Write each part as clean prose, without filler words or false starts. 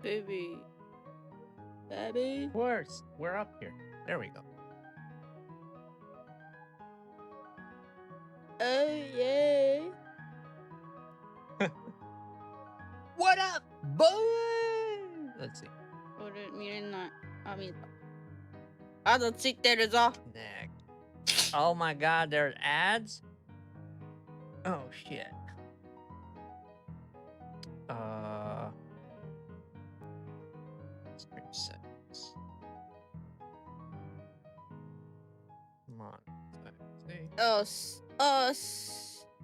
Baby. Baby. We're up here. There we go. Oh, yeah. What up, boy? Let's see. Miren na. I don't think there is all. Next. Oh my god, there's ads? Oh shit. Stream settings. Come on. Us.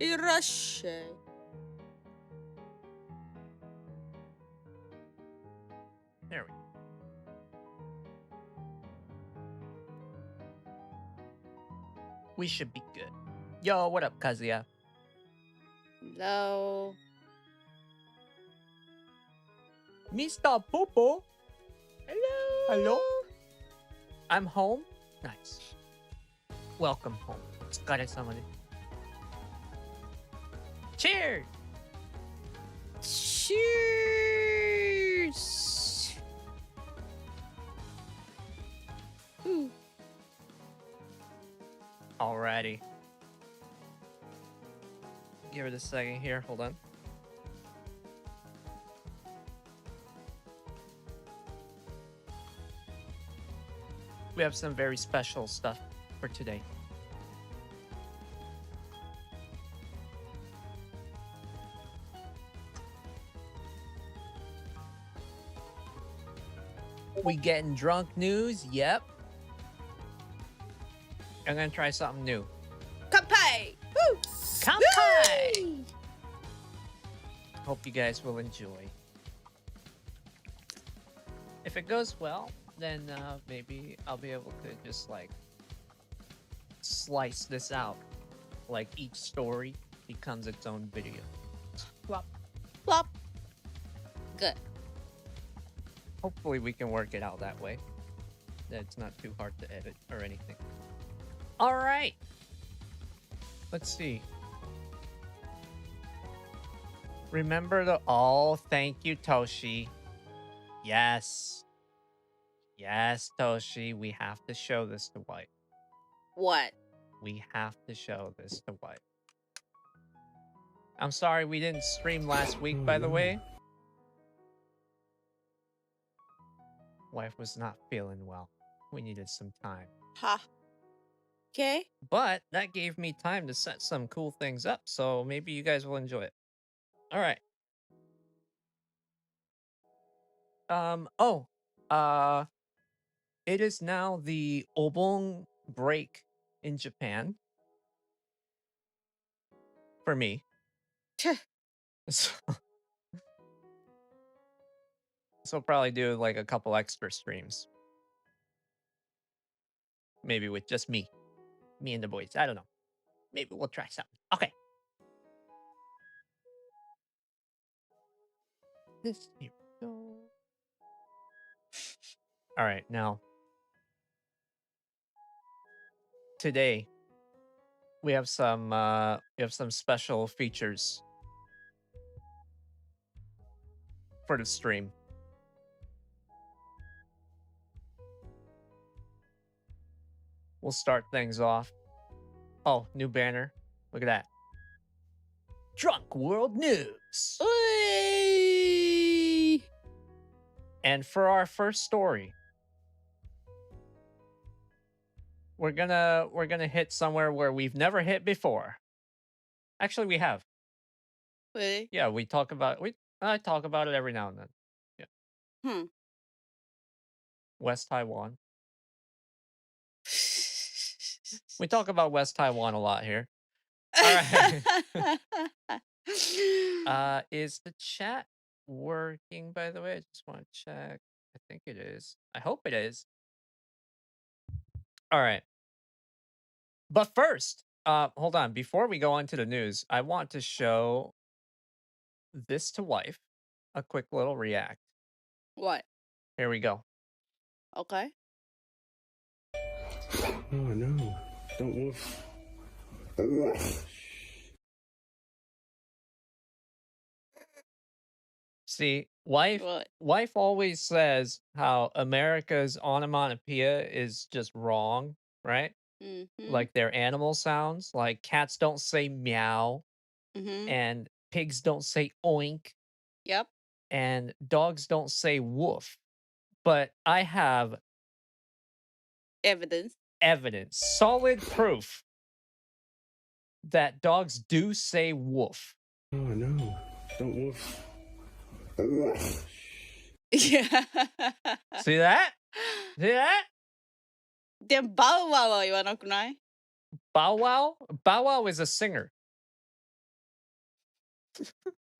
Irashe. There we go. We should be good. Yo, what up, Kazuya? Hello. Mr. Popo. Hello. Hello? I'm home? Nice. Welcome home. Otsukaresama desu. Cheers! Cheers. Ooh. Alrighty. Give it a second here. Hold on. We have some very special stuff for today. We getting drunk news? Yep. I'm gonna try something new. Kampai. Woo. Kampai! Hope you guys will enjoy. If it goes well, then maybe I'll be able to just like slice this out. Like each story becomes its own video. Plop. Plop. Good. Hopefully we can work it out that way. That's not too hard to edit or anything. All right. Let's see. Remember the thank you, Toshi. Yes. Yes, Toshi, we have to show this to White. What? We have to show this to White. I'm sorry we didn't stream last week, by the way. Wife was not feeling well. We needed some time. Ha. Okay. But that gave me time to set some cool things up, so maybe you guys will enjoy it. All right. It is now the Obon break in Japan. For me. So probably do like a couple extra streams. Maybe with just me and the boys. I don't know. Maybe we'll try something. Okay. Here we go. All right, now today we have some special features for the stream. We'll start things off. Oh, new banner. Look at that. Drunk World News. Oy! And for our first story, we're gonna hit somewhere where we've never hit before. Actually, we have. Really? Yeah, I talk about it every now and then. Yeah. West Taiwan. We talk about West Taiwan a lot here. All right. Is the chat working, by the way? I just want to check. I think it is. I hope it is. All right. But first, hold on. Before we go on to the news, I want to show this to wife. A quick little react. What? Here we go. Okay. Oh no. Don't move. See, wife What? wife always says how America's onomatopoeia is just wrong, right? Mhm. Like their animal sounds, like cats don't say meow Mhm. and pigs don't say oink Yep. and dogs don't say woof. But I have Evidence. evidence, solid proof that dogs do say woof. Oh no. Don't woof. Yeah. See that? See that? でも、バウワウは言わなくない？ Bow Wow? Bow Wow is a singer.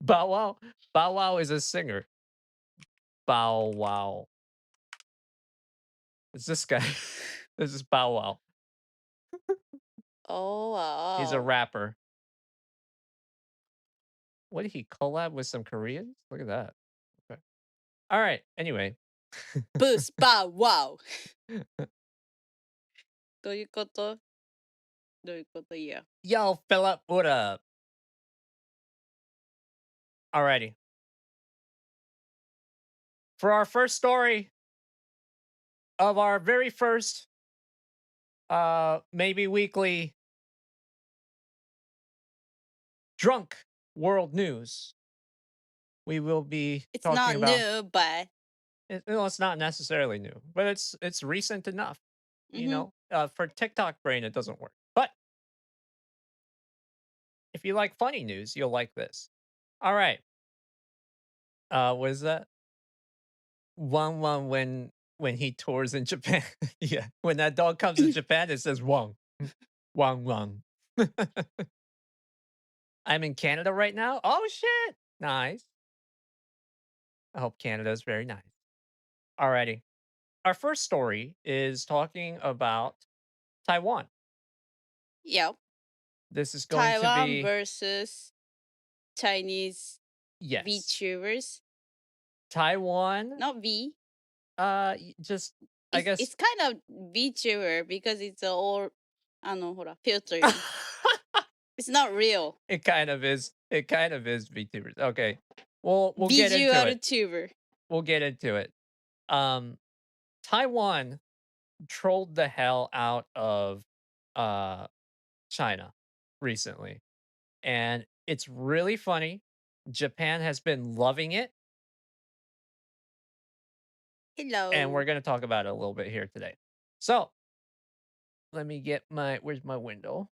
Bow Wow. Bow Wow is a singer. Bow Wow. It's this guy. This is Bow Wow. Oh, He's a wow. rapper. What did he collab with some Koreans? Look at that. Okay. All right. Anyway. ブース、バウワウ。どういうこと？どういうこと？いや。Yo, Philip, what up? Alrighty. For our first story of our very first maybe weekly drunk world news, we will be It's talking not about new, but well, it's not necessarily new, but it's recent enough. You mhm. know, for TikTok brain, it doesn't work. But if you like funny news, you'll like this. All right. What is that? Wang when he tours in Japan. Yeah. When that dog comes to Japan, it says Wang. Wang Wang. I'm in Canada right now. Oh shit. Nice. I hope Canada is very nice. Alrighty. Our first story is talking about Taiwan. Yep. This is going to Taiwan be versus Chinese yes. VTubers. Taiwan. Not V. Just I It's guess kind of VTuber because it's all ほら、filtering. It's not real. it kind of is. It kind of is VTubers. Okay. We'll get into Visual it. tuber. We'll get into it. Um Taiwan trolled the hell out of uh China recently. And it's really funny. Japan has been loving it, and we're Hello. going to talk about it a little bit here today. So, let me get my where's my window?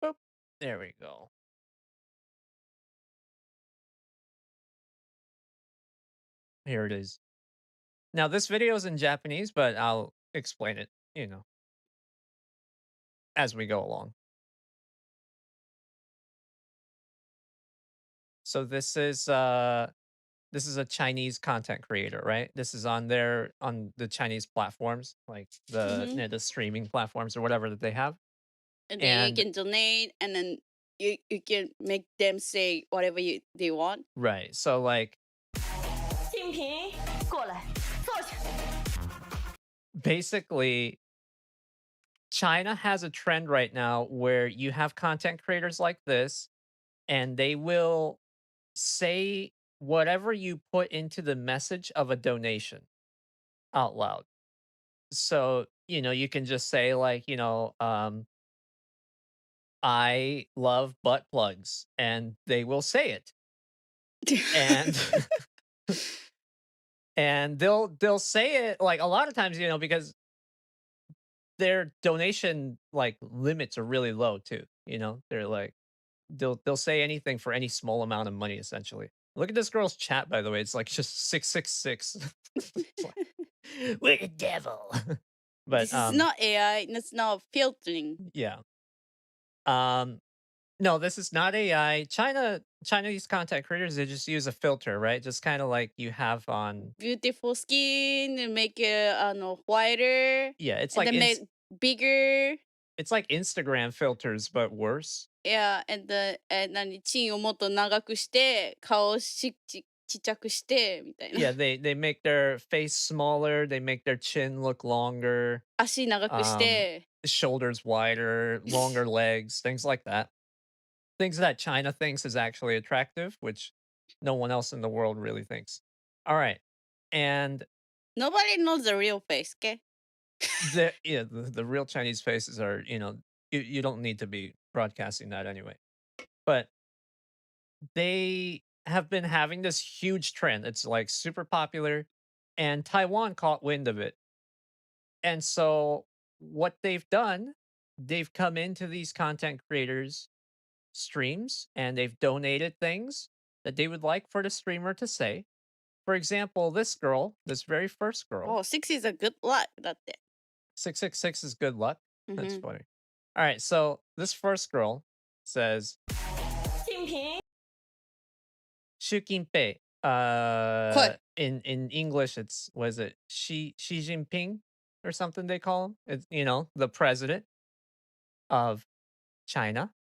Boop. There we go. Here it is. Now, this video is in Japanese, but I'll explain it, as we go along. So this is a Chinese content creator, right? This is on the Chinese platforms, like Mhm. the streaming platforms or whatever that they have. And then you And can donate, and then you can make them say whatever they want. right. So like 金平，过来，坐下。 basically China has a trend right now where you have content creators like this and they will say whatever you put into the message of a donation out loud. So, you can just say like, I love butt plugs and they will say it. And and they'll say it like a lot of times, because their donation like limits are really low too. They're like they'll say anything for any small amount of money essentially. Look at this girl's chat by the way. It's like just 666. It's like, we're the devil. But This is not AI. That's not filtering. yeah. Um no, this is not AI. Chinese content creators, they just use a filter, right? Just kind of like you have on Beautiful skin and make it whiter, yeah, it's and like then make bigger. it's like Instagram filters but worse. Yeah, and チンをもっと長くして顔をちっちゃくしてみたいな。 Yeah, they make their face smaller, they make their chin look longer, 足長くし um, て shoulders wider, longer legs, things like that. Things that China thinks is actually attractive, which no one else in the world really thinks. All right. And Nobody knows the real face, okay? the real Chinese faces are, you don't need to be broadcasting that anyway. But they have been having this huge trend. It's like super popular, and Taiwan caught wind of it. And so what they've done, they've come into these content creators' streams and they've donated things that they would like for the streamer to say. For example, this girl, this very first girl, Oh, 6 is a good luck だって 666 is good luck. That's Mhm. funny. All right, so this first girl says, 竞品 Xu Jinping. What? In English, it's what is it? Xi Jinping or something they call him. It's the president of China,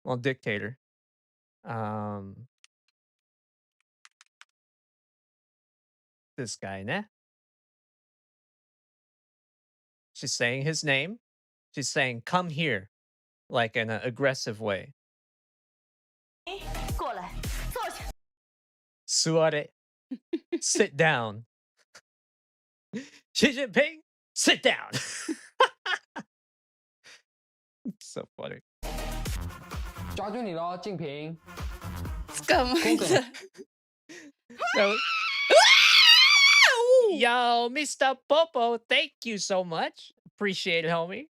well, dictator. This guy, ne? She's saying his name. She's saying, "Come here," like in an aggressive way. 过来，坐下。 Suare, sit down. Xi Jinping, sit down. So funny. 抓住你喽，静平。捕まえた So, yo, Mr. Popo, thank you so much. Appreciate it, homie.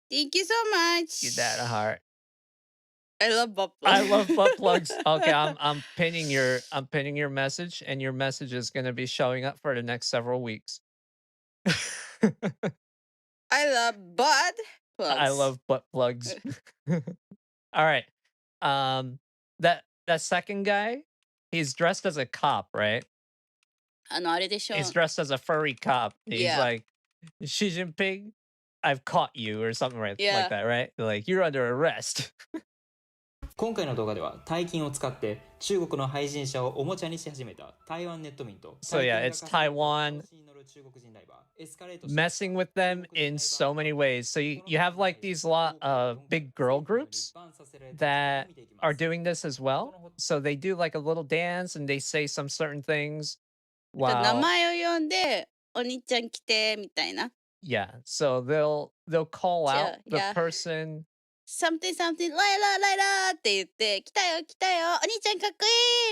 Thank you so much. Give that a heart. I love butt I plugs. love butt plugs. Okay, I'm pinning your message, and your message is gonna be showing up for the next several weeks. I love butt plugs. I love butt plugs. All right. That second guy, he's dressed as a cop, right? あれでしょ He's dressed as a furry cop. He's Yeah. like, Xi Jinping, I've caught you, or something like Yeah. that, right? Like, you're under arrest. 今回の動画では大金を使って中国の配信者をおもちゃにし始めた台湾ネット民と So yeah, it's Taiwan messing with them in so many ways. So you have like these lot of big girl groups that are doing this as well. So they do like a little dance and they say some certain things 名 while 前を呼んでお兄ちゃん来てみたいな yeah. So they'll call out the Yeah. person. something something ライラライラって言って来たよ来たよお兄ちゃんかっこ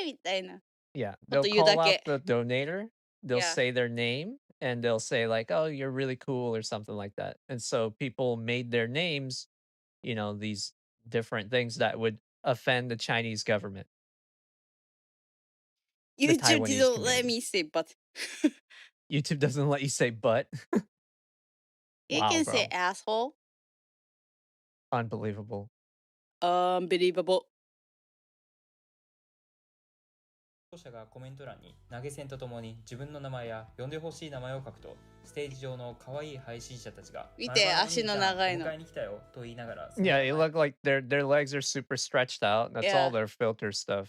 いいみたいな Yeah, あと they'll 言う call だ out け the donator. They'll Yeah. say their name and they'll say like, "Oh, you're really cool" or something like that. And so people made their names, these different things that would offend the Chinese government. The YouTube Taiwanese didn't let community. me say but YouTube doesn't let you say "but." you Wow, can bro. say asshole Unbelievable. unbelievable 視聴者がコメント欄に投げ銭とともに自分の名前や呼んでほしい名前を書くとステージ上の可愛い配信者たちが見て足の長いのお迎えに来たよと言いながら Yeah, it look like their legs are super stretched out. That's Yeah. all their filter stuff.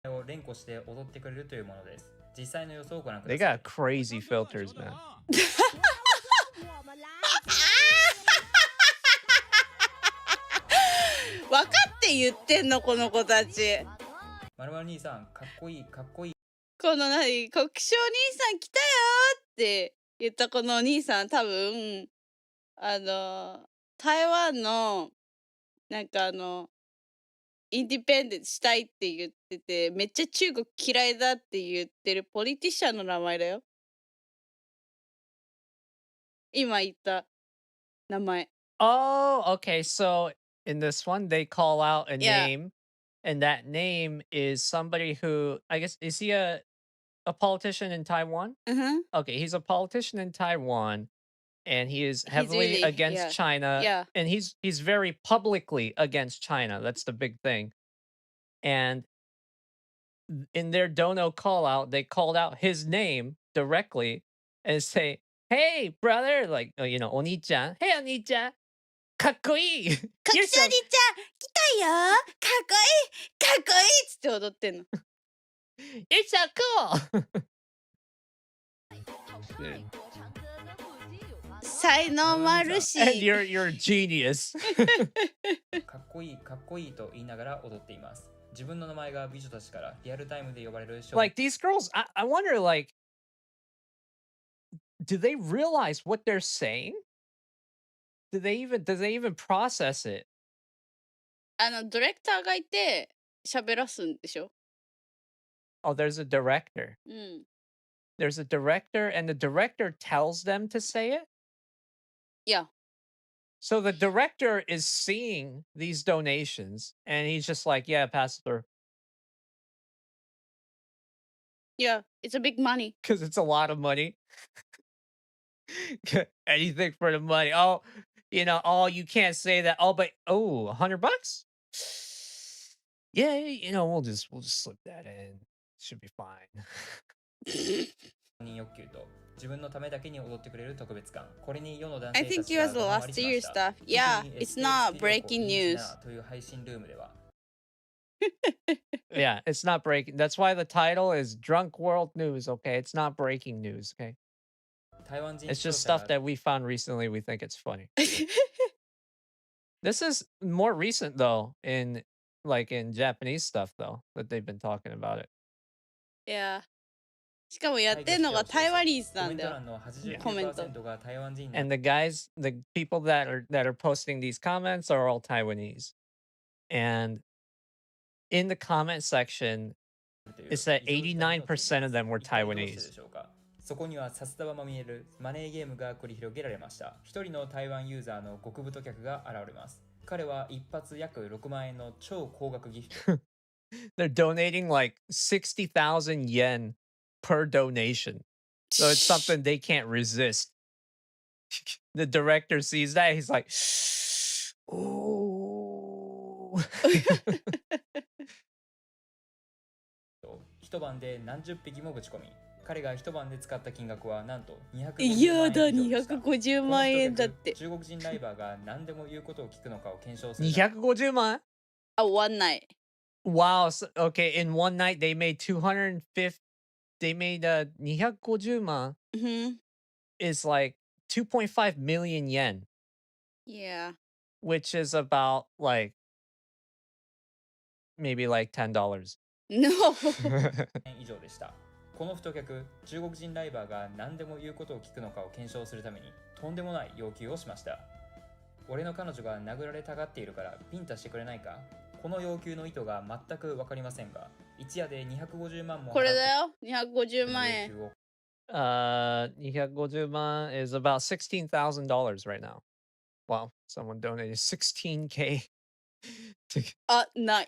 を連呼して踊ってくれるというものです。実際の予想をご覧く They ださい。 got crazy filters, man. 分かって言ってんのこの子たちまるまる兄さんかっこいいかっこいい。この何国生兄さん来たよって言ったこのお兄さん多分台湾のなんかインディペンデントしたいって言っててめっちゃ中国嫌いだって言ってるポリティシャンの名前だよ今言った名前 Oh, okay. So in this one, they call out a Yeah. name, and that name is somebody who, I guess, is he a politician in Taiwan? うんふん Okay, he's a politician in Taiwan, and he is heavily really- against yeah, China. yeah. And he's very publicly against China. That's the big thing. And in their dono call out, they called out his name directly and say, "Hey, brother," like Oni-chan. Hey, Oni-chan. かっこいい You're 国生 so 兄ちゃん来たよかっこいいかっこいいっつって踊ってんの You're so cool. Dude. 才能もあるし And you're a genius. かっこいいかっこいいと言いながら踊っています。自分の名前が美女たちからリアルタイムで呼ばれる証 Like these girls, I wonder, like, do they realize what they're saying? Do they even process it? ディレクターがいて、喋らすんでしょ Oh, there's a director. うん。There's a director, and the director tells them to say it. いや、So the director is seeing these donations, and he's just like, "Yeah, pass it through," いや、it's a big money. because it's a lot of money. Anything for the money. Oh, oh, you can't say that. Oh, but $100? Yeah, we'll just slip that in. Should be fine. 認欲求と自分のためだけに踊ってくれる特別感。これに世の男 I 性た think ち it が was the ドハマ last りしま year した。 stuff. Yeah, 特に it's ステ not ーツテレコ breaking インチ news. ナーという配信ルームでは Yeah, it's not breaking. That's why the title is Drunk World News, okay? It's not breaking news, okay? 台湾人 It's 視聴 just 者 stuff が that we found recently. We think it's funny. This is more recent though in Japanese stuff though that they've been talking about it. いや、しかもやっタイてんのが台湾リーズコメンなんだよ。ト欄のコメント。 89% が台湾人な And the people that are posting these comments are all Taiwanese. And in the comment section, という it said 異常事態に陥っています 89% of them were 一体どうして Taiwanese. でしょうか。そこには札束まみえるマネーゲームが繰り広げられました。一人の台湾ユーザーの極太客が現れます。彼は一発約6万円の超高額ギフト They're donating like 60,000 yen per donation. So it's something they can't resist. The director sees that. He's like, ooh. 一晩で何十匹もぶち込み、彼が一晩で使った金額はなんと250いやだ、万円以上でした。 250万円だって。中国人ライバーが何でも言うことを聞くのかを検証する。250 man? One night. Wow. So, okay. In one night, they made 250. They made 250 man Mhm. is like 2.5 million yen, Yeah. which is about like maybe like $10. No. 以上でした。この太客、中国人ライバーが何でも言うことを聞くのかを検証するためにとんでもない要求をしました。俺の彼女が殴られたがっているからビンタしてくれないか。この要求の意図が全くわかりませんが、一夜で250万もこれだよ。250万円。要求を 250 man is about $16,000 right now. Wow. Someone donated 16K to, Night.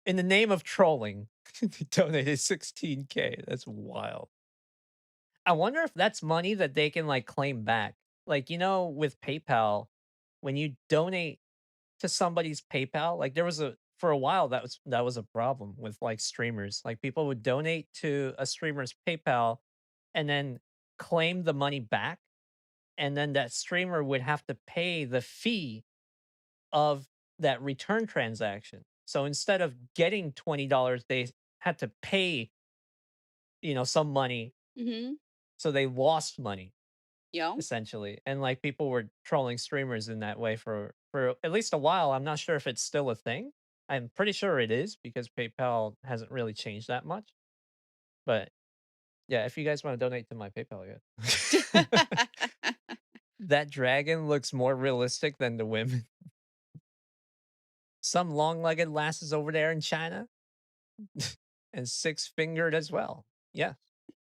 in the name of trolling. They donated 16K. That's wild. I wonder if that's money that they can like claim back. Like, with PayPal, when you donate to somebody's PayPal, like for a while that was a problem with like streamers. Like people would donate to a streamer's PayPal and then claim the money back, and then that streamer would have to pay the fee of that return transaction. So instead of getting $20, they had to pay, some money. Mhm. So they lost money. Yeah. Essentially, and like people were trolling streamers in that way for at least a while. I'm not sure if it's still a thing. I'm pretty sure it is because PayPal hasn't really changed that much. But yeah, if you guys want to donate to my PayPal, yeah. That dragon looks more realistic than the women. Some long-legged lasses over there in China, and six-fingered as well. Yeah.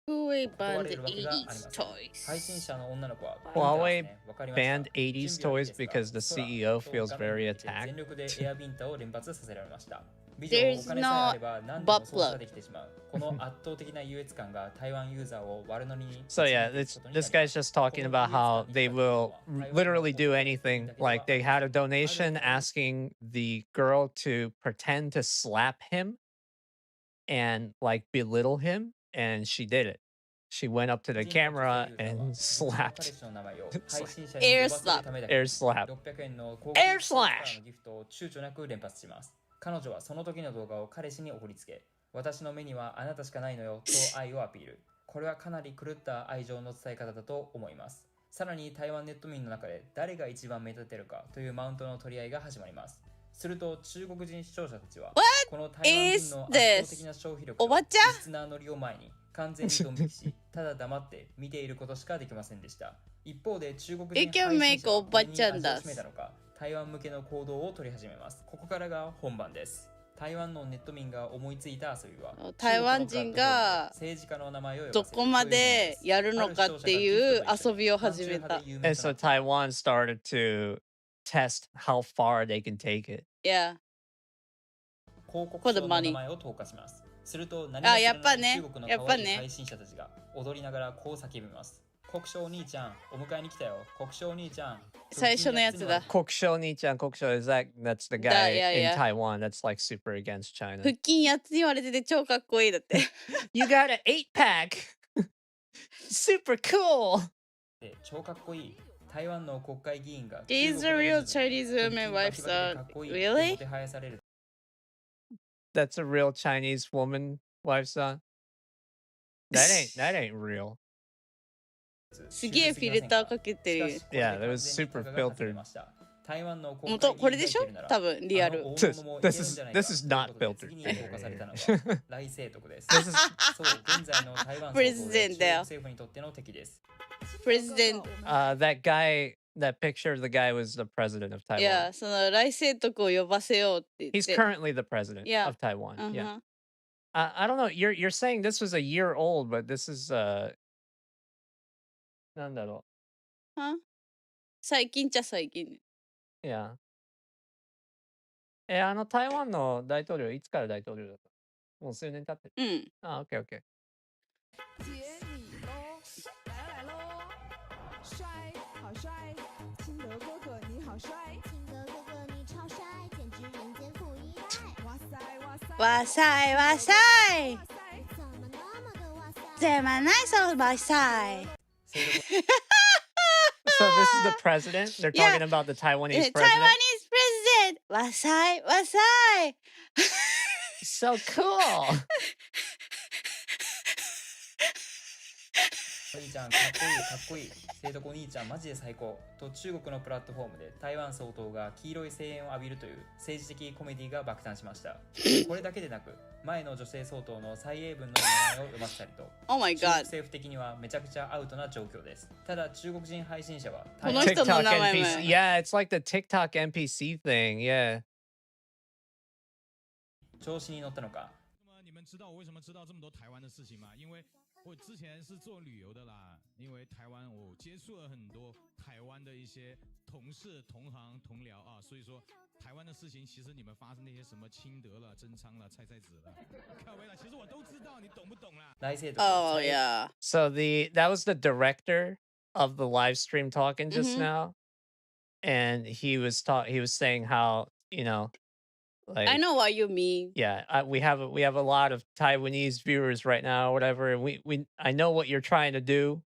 Huawei 問わ banned れるわけがありま 80s せん。配信 toys. 者の女の子は Huawei わかりました。 banned 80s 準備はいい toys ですか because the 空 CEO と feels 画面 very に向けて attacked. 全力でエアビンタを連発させられました。ビジョン There's お金さえあれば何で no も操作できてしまう。この圧倒的な優越感が台湾ユーザーを悪乗りに。 So yeah, this guy's just talking about how they will literally do anything. Like they had a donation asking the girl to pretend to slap him and like belittle him, and she did it. She went up to the camera and slapped. Air slap. Air slap. 600円の Air slash のギフトを躊躇なく連発します。彼女はその時の動画を彼氏に送りつけ、私の目にはあなたしかないのよと愛をアピール。これはかなり狂った愛情の伝え方だと思います。さらに台湾ネット民の中で誰が一番目立てるかというマウントの取り合いが始まります。すると中国人視聴者たちは What この台湾 is 人の圧倒的 this? な消費力とおばちゃん異質なノリを前に完全にドン引きしただ黙って見ていることしかできませんでした。一方で中国人 You can 配信 make 者はおばこれにちゃんだ味を占めたのか台湾向けの行動を取り始めます。ここからが本番です。台湾のネット民が思いついた遊びは台湾人が政治家の名前を呼ばせるどこまでやるのかっていう遊びを始めた。And so Taiwan started to test how far they can take it. Yeah. 広告 For the 商の money. 名前を投下します。すると何も知らないやっぱね中国のやっぱね可愛い配信者たちが踊りながらこう叫びます。国章お兄ちゃん、お迎えに来たよ。国章お兄ちゃん。最初のやつだ。 Kokusho Nichan, Kokusho is that's the guy yeah, in yeah. Taiwan that's like super against China. 腹筋やつ言われてて超かっこいいだって。You got an 8-pack. Super cool. で超かっこいい。台湾の国会議員が These are real Chinese women wives are really? もてはやされる That's a real Chinese woman wife son. That ain't real. すげえフィルターかけてる。 Yeah, that was super filtered. 台湾の国元会議員これでしょが言ってるなら多分リアル。あの This- 大物も this いけるん is- じゃないか this is not ということで filtered. 次に評価されたのは来清徳です。 This is そう現在の台湾 President だよ中国政府にとっての敵です。 President. that guy, that picture of the guy was the president of Taiwan. いや、その来清徳を呼ばせようって言っ He's て。 currently the president Yeah. of Taiwan. Yeah. Uh-huh. I don't know. You're saying this was a year old, but this is なんだろは最近っちゃ最近ね。う。Yeah. 台湾の大統領いつから大統領だったもう数年経ってる。うん。あ、OK OK。接你喽，来喽来喽，帅，好帅，清德哥哥你好帅，清德哥哥你超帅，简直人间富一代。哇塞哇塞，わさいわさい。哇塞，怎么那么个哇塞？ぜまないそうわさい。 So this is the president. They're Yeah. talking about the Taiwanese Taiwanese president. president. わさいわさい。 So cool. お兄ちゃんかっこいいかっこいい清徳お兄ちゃんマジで最高と中国のプラットフォームで台湾総統が黄色い声援を浴びるという政治的コメディが爆誕しました。これだけでなく前の女性総統の蔡英文の名前を読ませたりと Oh my 中国 god. 政府的にはめちゃくちゃアウトな状況です。ただ中国人配信者はこの人の TikTok 名前も。 NPC. Yeah, it's like the TikTok NPC thing. Yeah. 調子に乗ったのか那么你们知道我为什么知道这么多台湾的事情吗？因为我之前是做旅游的啦，因为台湾我接触了很多台湾的一些同事、同行、同僚啊，所以说台湾的事情，其实你们发生那些什么清德了、真昌了、蔡蔡子了、靠威了，其实我都知道，你懂不懂啦？来清徳 Oh yeah. So that was the director of the live stream talking just Mhm. now, and he was saying how like I know what you mean. yeah we have a lot of Taiwanese viewers right now or whatever, and I know what you're trying to do,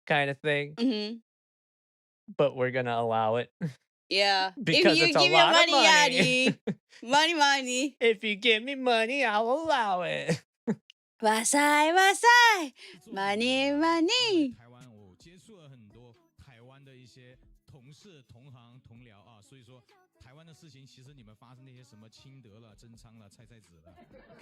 kind of thing, Mhm. but we're gonna allow it Yeah. because If you it's a give me lot money, of money. money, money. If you give me money, I'll allow it. わさいわさい。money, 因为 money. 台湾我接触了很多台湾的一些同事、同行、同僚啊，所以说台湾的事情，其实你们发生那些什么清德了、真昌了、蔡蔡子了、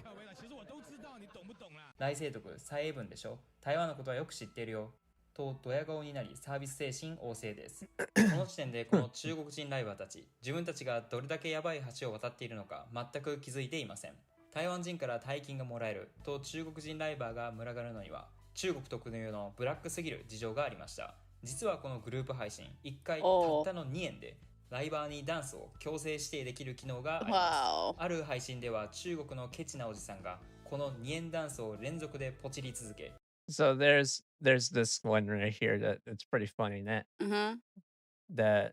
靠威了，其实我都知道，你懂不懂啦？来清徳蔡英文でしょ台湾のことはよく知っているよとドヤ顔になりサービス精神旺盛ですこの時点でこの中国人ライバーたち自分たちがどれだけヤバい橋を渡っているのか全く気づいていません。台湾人から大金がもらえると中国人ライバーが群がるのには中国特有のブラックすぎる事情がありました。実はこのグループ配信1回たったの2円でライバーにダンスを強制指定できる機能があります。 Wow. ある配信では中国のケチなおじさんがこの2円ダンスを連続でポチり続け So there's this one right here that's pretty funny, Uh-huh. that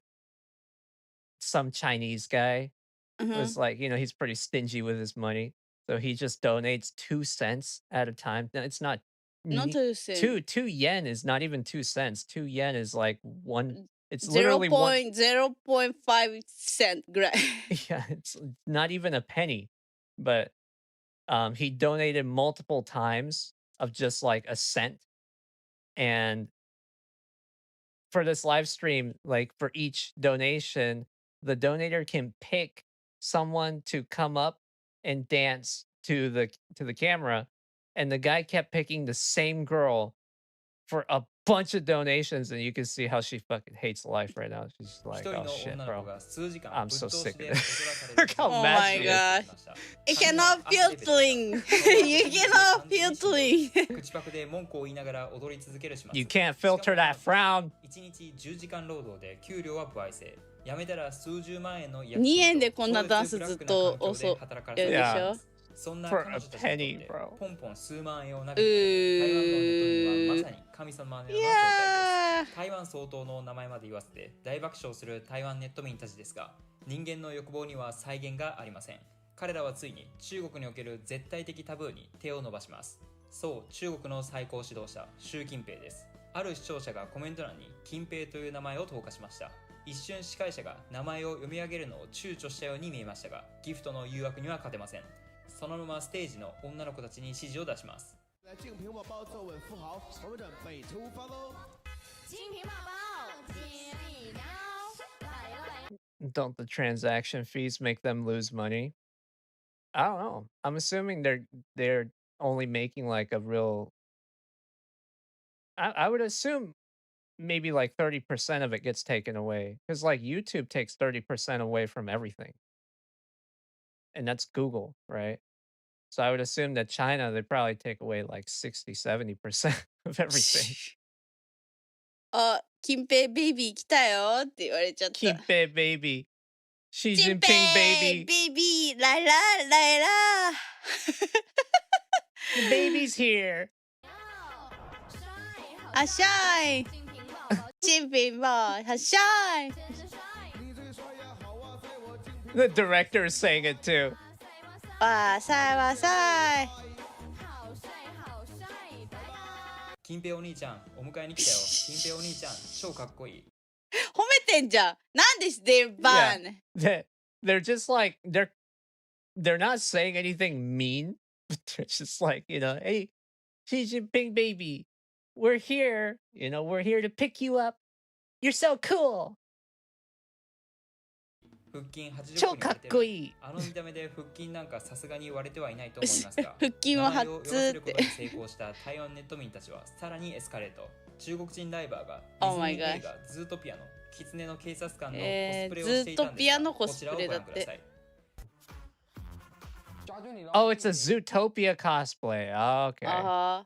some Chinese guy Uh-huh. was like, he's pretty stingy with his money, so he just donates 2 cents at a time. No, it's not Not ne- too soon. 2 yen is not even 2 cents. 2 yen is like one. It's Zero literally one. point 0.5 cent ぐらい。 Yeah, it's not even a penny. But he donated multiple times of just like a cent. And for this live stream, like for each donation, the donator can pick someone to come up and dance to the camera, and the guy kept picking the same girl for a bunch of donations, and you can see how she fucking hates life right now. She's 一 like, 人 oh の shit, 女の子 bro. が数時間 I'm ぶっ so 通 sick し of で this. 踊らされる Look how Oh mad my she is. god. ました I 髪は cannot 汗レベルでした filtering. その You 後 cannot 完全にしんど filtering. い口パクで文句を言いながら踊り続けるします You can't filter that frown. 1日10時間労働で給料は歩合制辞めたら数十万円の2円でこんなダンスずっと働かれていやるでしょますそんな For 彼 a 女たちにとっ penny, て bro. ポンポン数万円を投げて台湾のネットにはまさに神様のような状態です台湾総統の名前まで言わせて大爆笑する台湾ネット民たちですが人間の欲望には際限がありません彼らはついに中国における絶対的タブーに手を伸ばしますそう中国の最高指導者習近平ですある視聴者がコメント欄に近平という名前を投下しました一瞬司会者が名前を読み上げるのを躊躇したように見えましたがギフトの誘惑には勝てませんそのままステージの女の子たちに指示を出します竞品宝宝坐稳富豪，我们准备出发喽！金瓶宝宝接力高，来了来了。 Don't the transaction fees make them lose money? I don't know. I'm assuming they're only making like a real. I would assume maybe like 30% of it gets taken away because like YouTube takes 30% away from everything, and that's Google, right? So I would assume that China they probably take away like 60-70% of everything. あ、金平ベイビー来たよって言われちゃった。 Keep it, baby. Xi 金 Jinping, 平 baby. ベイビー来啦来啦。 The baby's here. はっしゃい。金平宝，はっしゃい。 The director is saying it too. わーさいわーさい。金平お兄ちゃんお迎えに来たよ金平お兄ちゃん超かっこいい褒めてんじゃん。なんでthey're ban? They're just like they're not saying anything mean, but they're just like, hey, Xi Jinping baby, we're here. We're here to pick you up. You're so cool. 腹筋80超個にかっ割れてるこいい。あの見た目で腹筋なんかさすがに割れてはいないと思いますが腹筋は名前を初呼ばせることって。に成功した台湾ネット民たちはさらにエスカレート中国人ライバーが Oh ディ my ズニー gosh 映画ズートピアの狐の警察官のコスプレをしていたんですがズートピアのコスこちらをプレだってご覧ください抓住你了 Oh, it's a Zootopia cosplay. Oh, okay. ああ。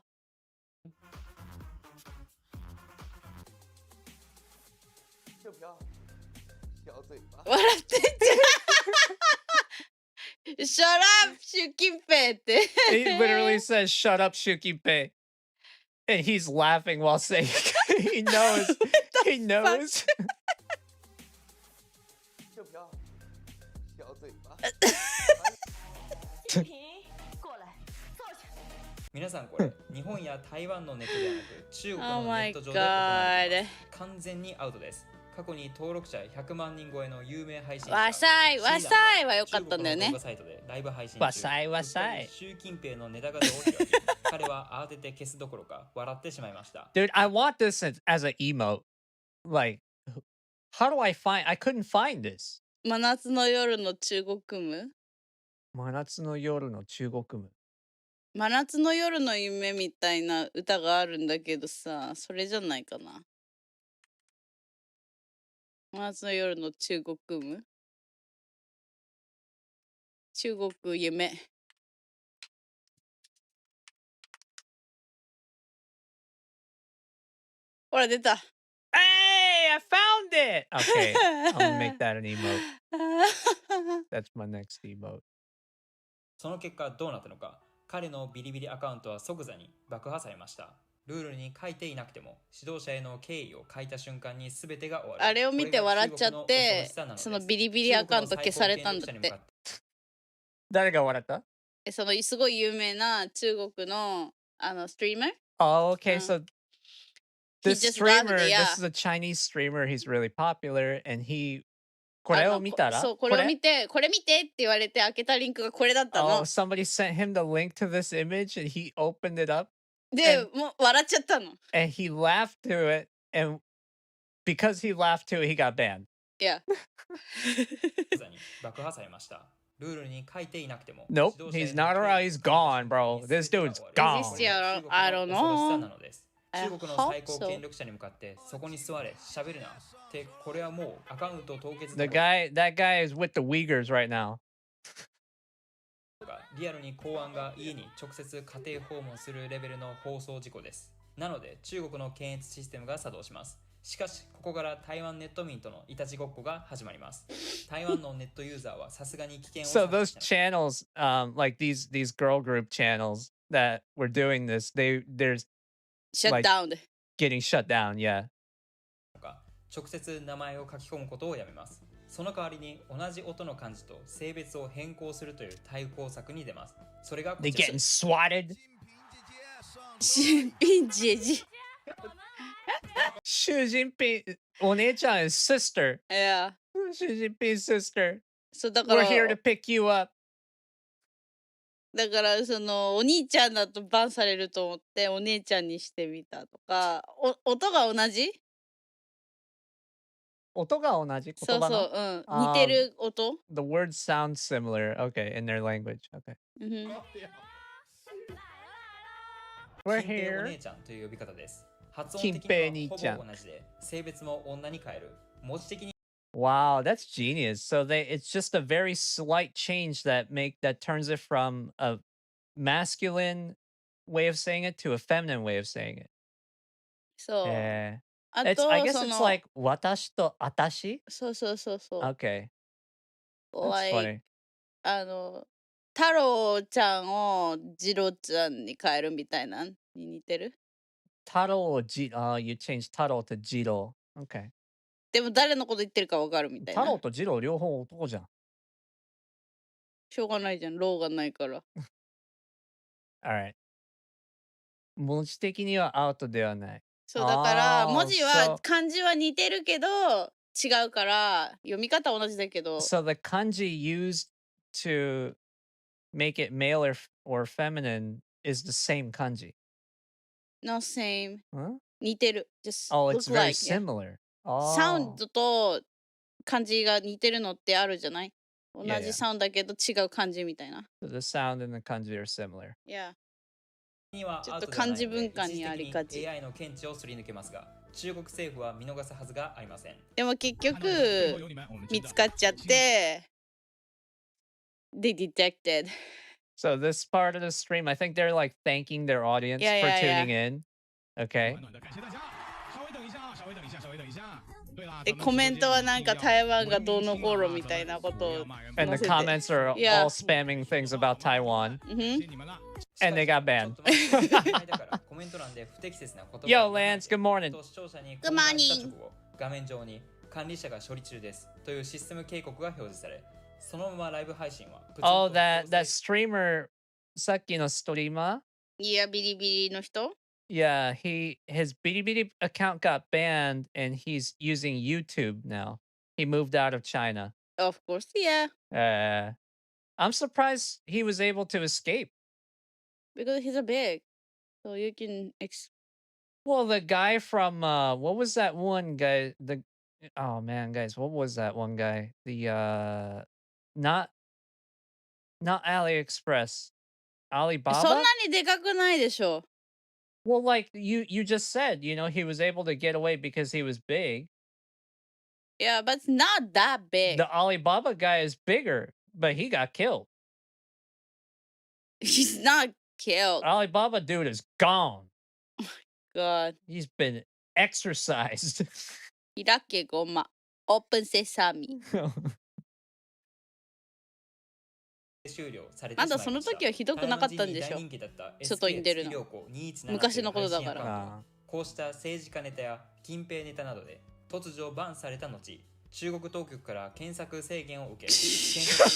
笑ってんじゃん。Shut up, 習近平って。 He literally says, "Shut up, Shukipe," and he's laughing while saying, "He knows. He knows." 金瓶过来坐下。皆さんこれ日本や台湾のネットではなく中国 Oh のネ my ット上で行われてい god. ます完全にアウトです過去に登録者100万人超えの有名配信者わさいわさいは良かったんだよね中国の動画サイトでライブ配信中わさいわさいうっかり習近平のネタがで大開き彼は慌てて消すどころか笑ってしまいました Dude, I want this as an emote. Like, how do I find? I couldn't find this. 真夏の夜の中国夢真夏の夜の中国夢。真夏の夜の夢みたいな歌があるんだけどさ、それじゃないかな。真夏の夜の中国夢中国夢。ほら出た。Hey, I found it. Okay, I'm gonna make that an emote. That's my next emote. その結果どうなったのか彼のビリビリアカウントは即座に爆破されましたルールに書いていなくても指導者への敬意を書いた瞬間に全てが終わるあれを見て笑っちゃって、そのビリビリアカウント消されたんだって。誰が笑った？そのすごい有名な中国のストリーマー Oh, okay. So He this just loved streamer, it, yeah. this is a Chinese streamer. He's really popular, and he. これを見たら？そう、これを見て、これ見てって言われて開けたリンクがこれだったの。Oh, somebody sent him the link to this image, and he opened it up. で、もう笑っちゃったの。And he laughed to it, and because he laughed to it, he got banned. Yeah. 座に爆破されました。ルールに書いていなくても、 Nope, 指導者へ he's の not 教育 around. He's が gone, 簡単 bro. に This 全てが dude's 終わる。 gone. Is he around? これ I が don't 中国の恐ろしさ know. なのです。 I 中国の hope 最高 so. 権力者に向かってそこに座れ、喋るなってこれはもうアカウント凍結 The guy, that guy is with the Uyghurs right now. リアルに公安が家に直接家庭訪問するレベルの放送事故です。なので中国の検閲システムが作動します。しかしここから台湾ネット民とのいたちごっこが始まります。台湾のネットユーザーはさすがに危険を So 察知 those しない。 channels, like these girl group channels that were doing this, they're Shut Like- down. getting shut down. Yeah. 直接名前を書き込むことをやめます。その代わりに同じ音の漢字と性別を変更するという対抗策に出ます。それがこ They ちら getting です。 swatted. 新品ジェジ。Xi Jinping, お姉ちゃん is sister. Yeah. Xi Jinping's sister. そうだか We're ら here to pick you up. だからそのお兄ちゃんだとバンされると思ってお姉ちゃんにしてみたとか、音が同じ？音が同じそう言葉のそう、うん、似てる音？ The words sound similar. Okay, in their language. Okay. うんふん。 We're 金平お here. 姉ちゃんという呼び方です。発音的にはほぼ同じで、性別も女に変える。文字的に Wow, that's genius. So it's just a very slight change that turns it from a masculine way of saying it to a feminine way of saying it. そう。 Eh, あ I と guess そ it's の like 私と私? そうそうそうそう。 Okay, that's like funny. 太郎ちゃんを次郎ちゃんに変えるみたいなに似てる？ Taro or you changed Taro to Jiro. Okay. でも誰のこと言ってるかわかるみたいな。 Taro と Jiro 両方男じゃん。しょうがないじゃん、ローがないから。 Alright. 文字的にはアウトではない。そうだからあー文字はそう漢字は似てるけど違うから読み方は同じだけど。 So the kanji used to make it male or feminine is the same kanji. No same. Huh? 似てる。Just Oh, look it's very like. Yeah. similar. サウン Oh. ドと漢字が似てるのってあるじゃない？同 Yeah, じ yeah. サウンドだけど違う漢字みたいな。 So the sound and the kanji are similar. Yeah. にはちょっとアウトではないので漢字文化にありがち。一時的に AI の検知をすり抜けますが、中国政府は見逃すはずがありません。でも結局見つかっちゃって They detected. So this part of the stream, I think they're like thanking their audience Yeah, for yeah, yeah. tuning in. Okay. でコメントはなんか台湾がどうのこうのみたいなことを And the 載せて。 comments are Yeah. all spamming things about Taiwan. うんふん。 And they got banned. ちょっと待ってだからコメント欄で不適切な言葉 Yo, が Lance, good morning. 視聴者に Good 混乱した morning. 直後、画面上に管理者が処理中ですというシステム警告が表示され、そのままライブ配信はプツン Oh, と that 強 that 制 streamer, さっきのストリーマー? いやビリビリの人 Yeah, his Bilibili account got banned and he's using YouTube now. He moved out of China. Of course, yeah. I'm surprised he was able to escape. Because he's a big. So you can Well, the guy from what was that one guy? Oh man, guys, what was that one guy? The not AliExpress, そん Alibaba. なにでかくないでしょ。 Well, like you just said, he was able to get away because he was big. Yeah, but it's not that big. The Alibaba guy is bigger, but he got killed. He's not killed. Alibaba dude is gone. God. He's been exorcised. 開けごま。オープンセサミ。終了されてましまいました。だその時はひどくなかったんでしょ。台湾人に大人気だった外に出るの SK 月良子217昔のことだからという配信アカウントはこうした政治家ネタや近平ネタなどで突如バンされた後、中国当局から検索制限を受け、検索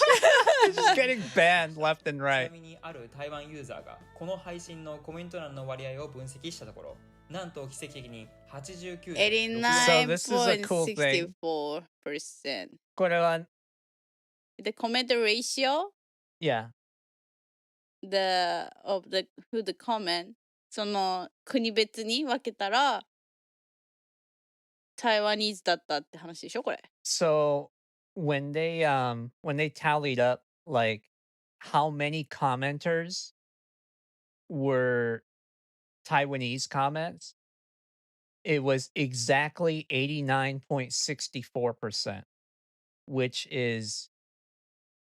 Just getting banned left and ち right. なみにある台湾ユーザーがこの配信のコメント欄の割合を分析したところ、なんと奇跡的に 89.64% So this is a cool thing. 89.64%. これは The comment ratio yeah. of the who the comment その国別に分けたら台湾ニーズだったって話でしょこれ。So when they tallied up like how many commenters were Taiwanese comments, it was exactly 89.64%, which is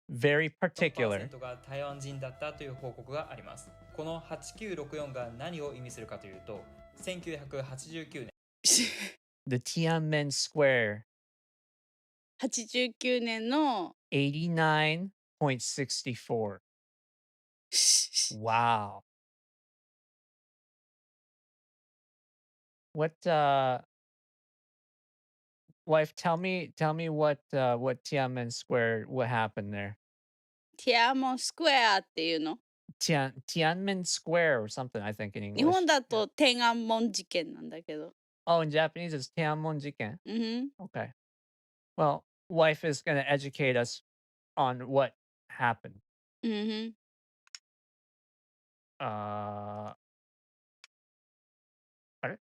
very particular. 6%が台湾人だったという報告があります。この8964が何を意味するかというと、1989年 The Tiananmen Square 89年の 89.64. Wow. What wife, tell me what Tiananmen Square, what happened there? ティアモンスクエアっていうの。 Tiananmen Square or something, I think, in 日本 English. だと天安門事件なんだけど。 Oh, in Japanese it's Tiananmen Jiken. Okay. Well, wife is going to educate us on what happened. あれ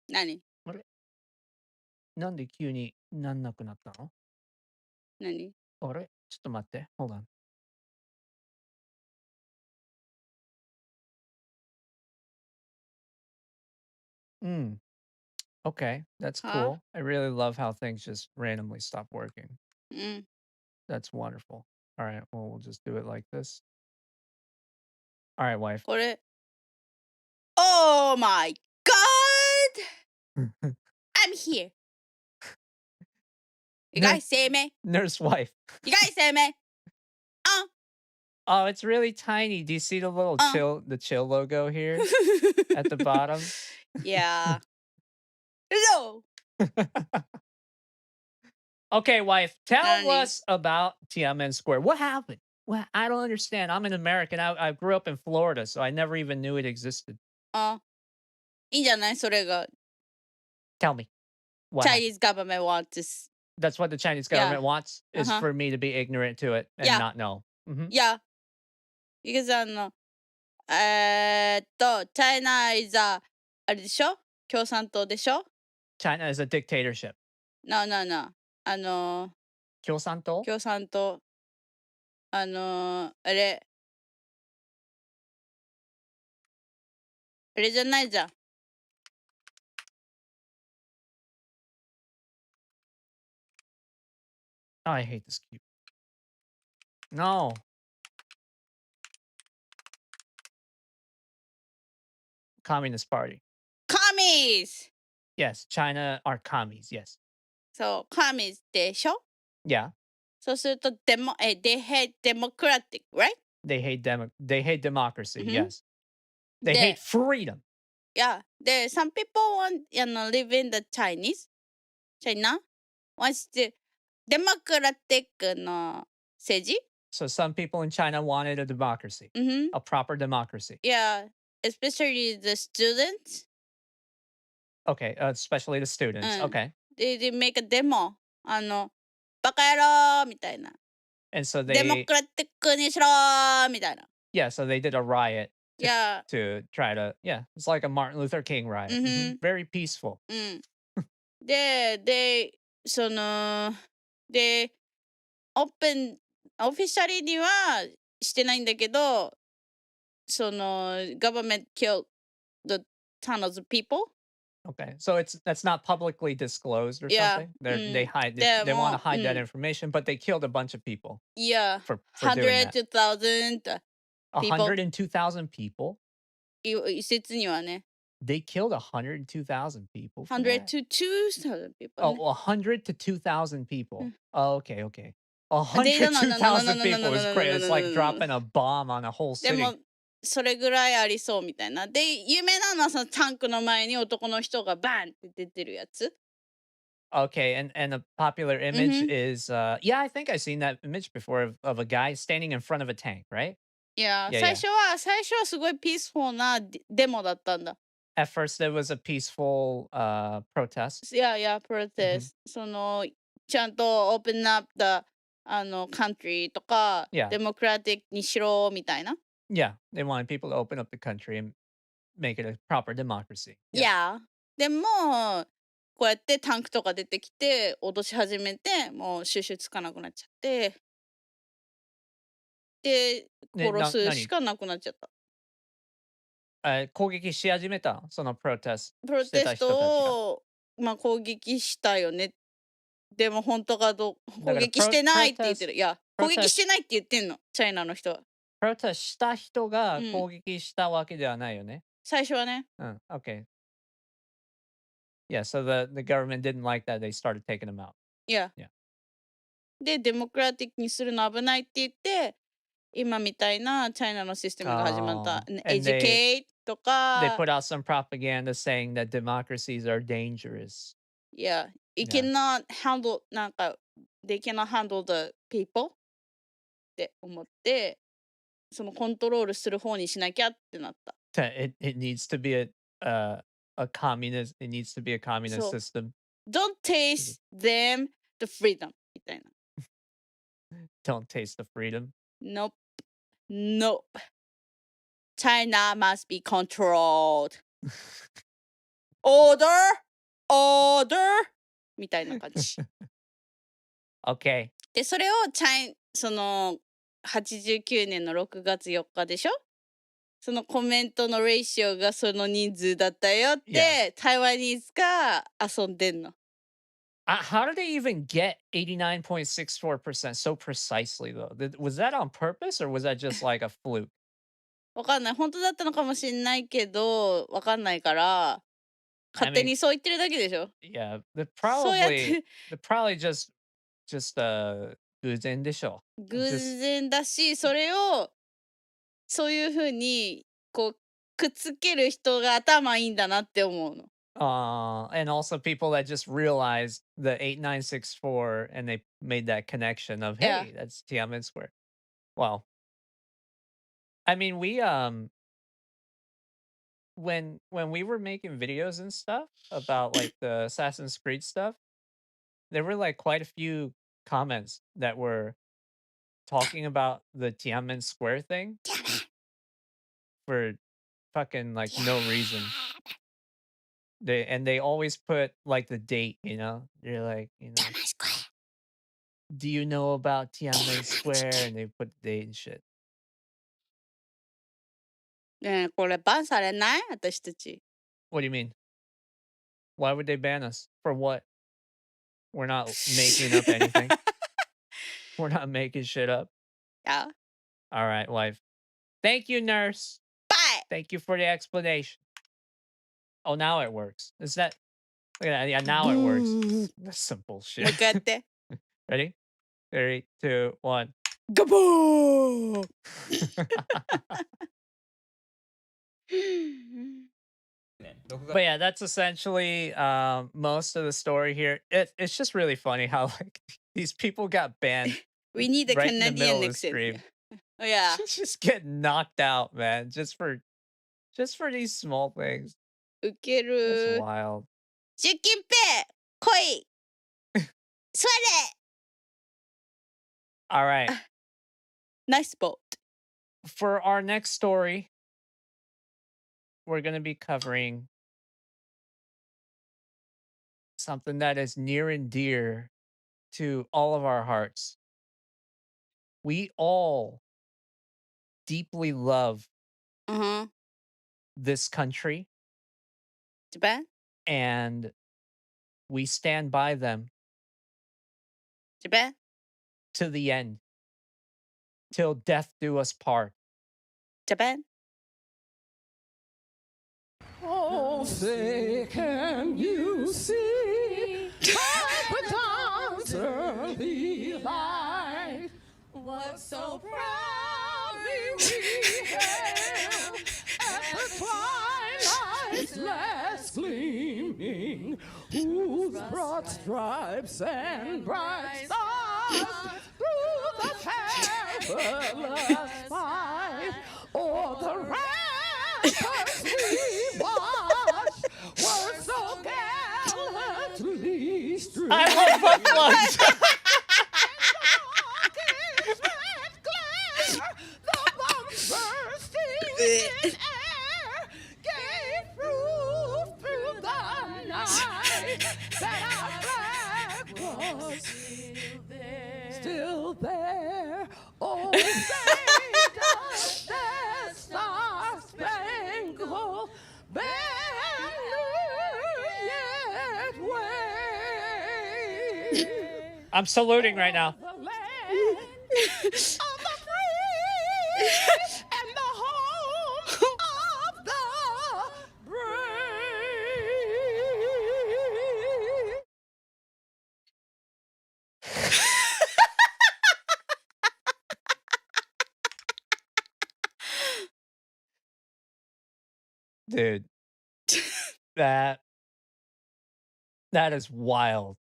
何あれなんで急になんなくなったの何あれちょっと待って。Hold on. Okay, that's Huh? cool. I really love how things just randomly stop working. うん。 That's wonderful. All right, well, we'll just do it like this. All right, wife. これ。Oh my god! I'm here. You guys see me? Nurse wife. You guys see me? Oh, it's really tiny. Do you see the little chill logo here at the bottom? Yeah. Hello. Okay, wife, tell Nani? us about Tiananmen Square. What happened? Well, I don't understand. I'm an American. I grew up in Florida, so I never even knew it existed. いいんじゃないそれが。 Tell me. What happened? Chinese government wants this. That's what the Chinese government Yeah. wants, is Uh-huh. for me to be ignorant to it and Yeah. not know. Yeah. Because China is a あれでしょ共産党でしょ China is a dictatorship. No. 共産党? 共産党。あれ。あれじゃないじゃん。Oh, I hate this cube. No. Communist Party. Commies! Yes, China are commies. Yes. そう、commies でしょ Yeah. そうすると、they hate democratic, right? They hate democracy. Mhm. Yes. They They- hate freedom. Yeah. Some people want, live in the China wants to democratic の政治 So some people in China wanted a democracy, a proper democracy. Yeah. Especially the students. Okay, especially the students. Okay. They make a demo. バカ野郎みたいな。 And so デモ they クラティックにしろみたいな。 yeah, so they did a riot Yeah. to try to it's like a Martin Luther King riot. Very peaceful. で、オフィシャルにはしてないんだけど、government killed the ton of people. Okay, so that's not publicly disclosed or Yeah, something. They hide. they're They want to more- hide that information, but they killed a bunch of people Yeah. for doing 100 to 1000 people. 102,000 people. 一説にはね。 They killed 102,000 people. for 100 that? to 2000 people. Oh, 100 to 2,000 people. Oh, okay. no, 102,000 people is no, crazy. It's like no. dropping a bomb on a whole で city. もそれぐらいありそうみたいな。で、有名なのはそのタンクの前に男の人がバンって出てるやつ。 Okay, and a popular image is yeah, I think I've seen that image before of a guy standing in front of a tank, right? いや、 Yeah, 最初はすごいピースフォーなデモだったんだ。 At first, it was a peaceful protest. いや、プロテスト。ちゃんと open up the country とか、 Yeah. デモクラティックにしろみたいな。 Yeah, they wanted people to open up the country and make it a proper democracy. いや、でも、こうやってタンクとか出てきて脅し始めて、もう収拾つかなくなっちゃって、で殺すしかなくなっちゃった。攻撃し始めたそのプロテスプロしてたテス人たちが。トを、まあ、攻撃したよね。でも本当か攻だから撃してないって言ってる。いや、攻プロテス撃してないって言ってんの、チャイナの人は。プロテスした人がうん攻撃したわけではないよね。最初はね。Okay. Yeah, so the government didn't like that. They started taking them out. いや。Yeah. で、デモクラティックにするの危ないって言って、今みたいなチャイナのシステムが始まった。And Educate と They か。 put out some propaganda saying that democracies are dangerous. Yeah, it Yeah. cannot handle なんか they cannot handle the people って思って、そのコントロールする方にしなきゃってなった。It needs to be a communist. It needs to be a communist そう。 system. Don't taste them the freedom みたいな。Don't taste the freedom. Nope. Nope. China must be controlled. Order! Order! みたいな感じ。Okay. で、それをその89年の6月4日でしょ、そのコメントのレイシオがその人数だったよって、台湾ニーズが遊んでんの。How did they even get 89.64% so precisely, though? Was that on purpose or was that just like a fluke? わかんない。本当だったのかもしれないけど、わかんないから、勝手にそう言ってるだけでしょ。Yeah, そうやって probably just 偶然でしょ。偶然だし、それをそういうふうにこうくっつける人が頭いいんだなって思うの。And also people that just realized the 8964 and they made that connection of, Yeah. hey, that's Tiananmen Square. Wow. I mean, we when we were making videos and stuff about like the Assassin's Creed stuff, there were like quite a few comments that were talking about the Tiananmen Square thing for fucking like no reason. They always put like the date, you know? They're like, you know, do you know about Tiananmen Square? And they put the date and shit. ねえ、これバンされない？私たち。What do you mean? Why would they ban us? For what? We're not making up anything. We're not making shit up. Yeah. All right, wife. Thank you, nurse. Bye. Thank you for the explanation. Oh, now it works. Is that? Look at that. Yeah, now it works. That's some もう bullshit. 一回やって。Ready? 3, 2, 1. ガボーBut yeah, that's essentially most of the story here. It's just really funny how like these people got banned We need a right in the middle Canadian of the stream. accent. Oh, yeah. Just get knocked out, man. Just for these small things. ウケ It's る。 wild. 習近平来い座れ All right. Nice boat. For our next story, we're going to be covering something that is near and dear to all of our hearts. We all deeply love this country, Japan? and we stand by them Japan? to the end, till death do us part. Japan? Oh, say, can you see by the dawn's early light what so proudly we hailed at the twilight's last gleaming, whose broad stripes and bright stars through the perilous fight o'er the ramparts we watched were so gallantly streamed. I love butt plugs. The bombs bursting in air gave proof through the night I'm saluting right now. The land of the free and the home of the brave. Dude, that is wild.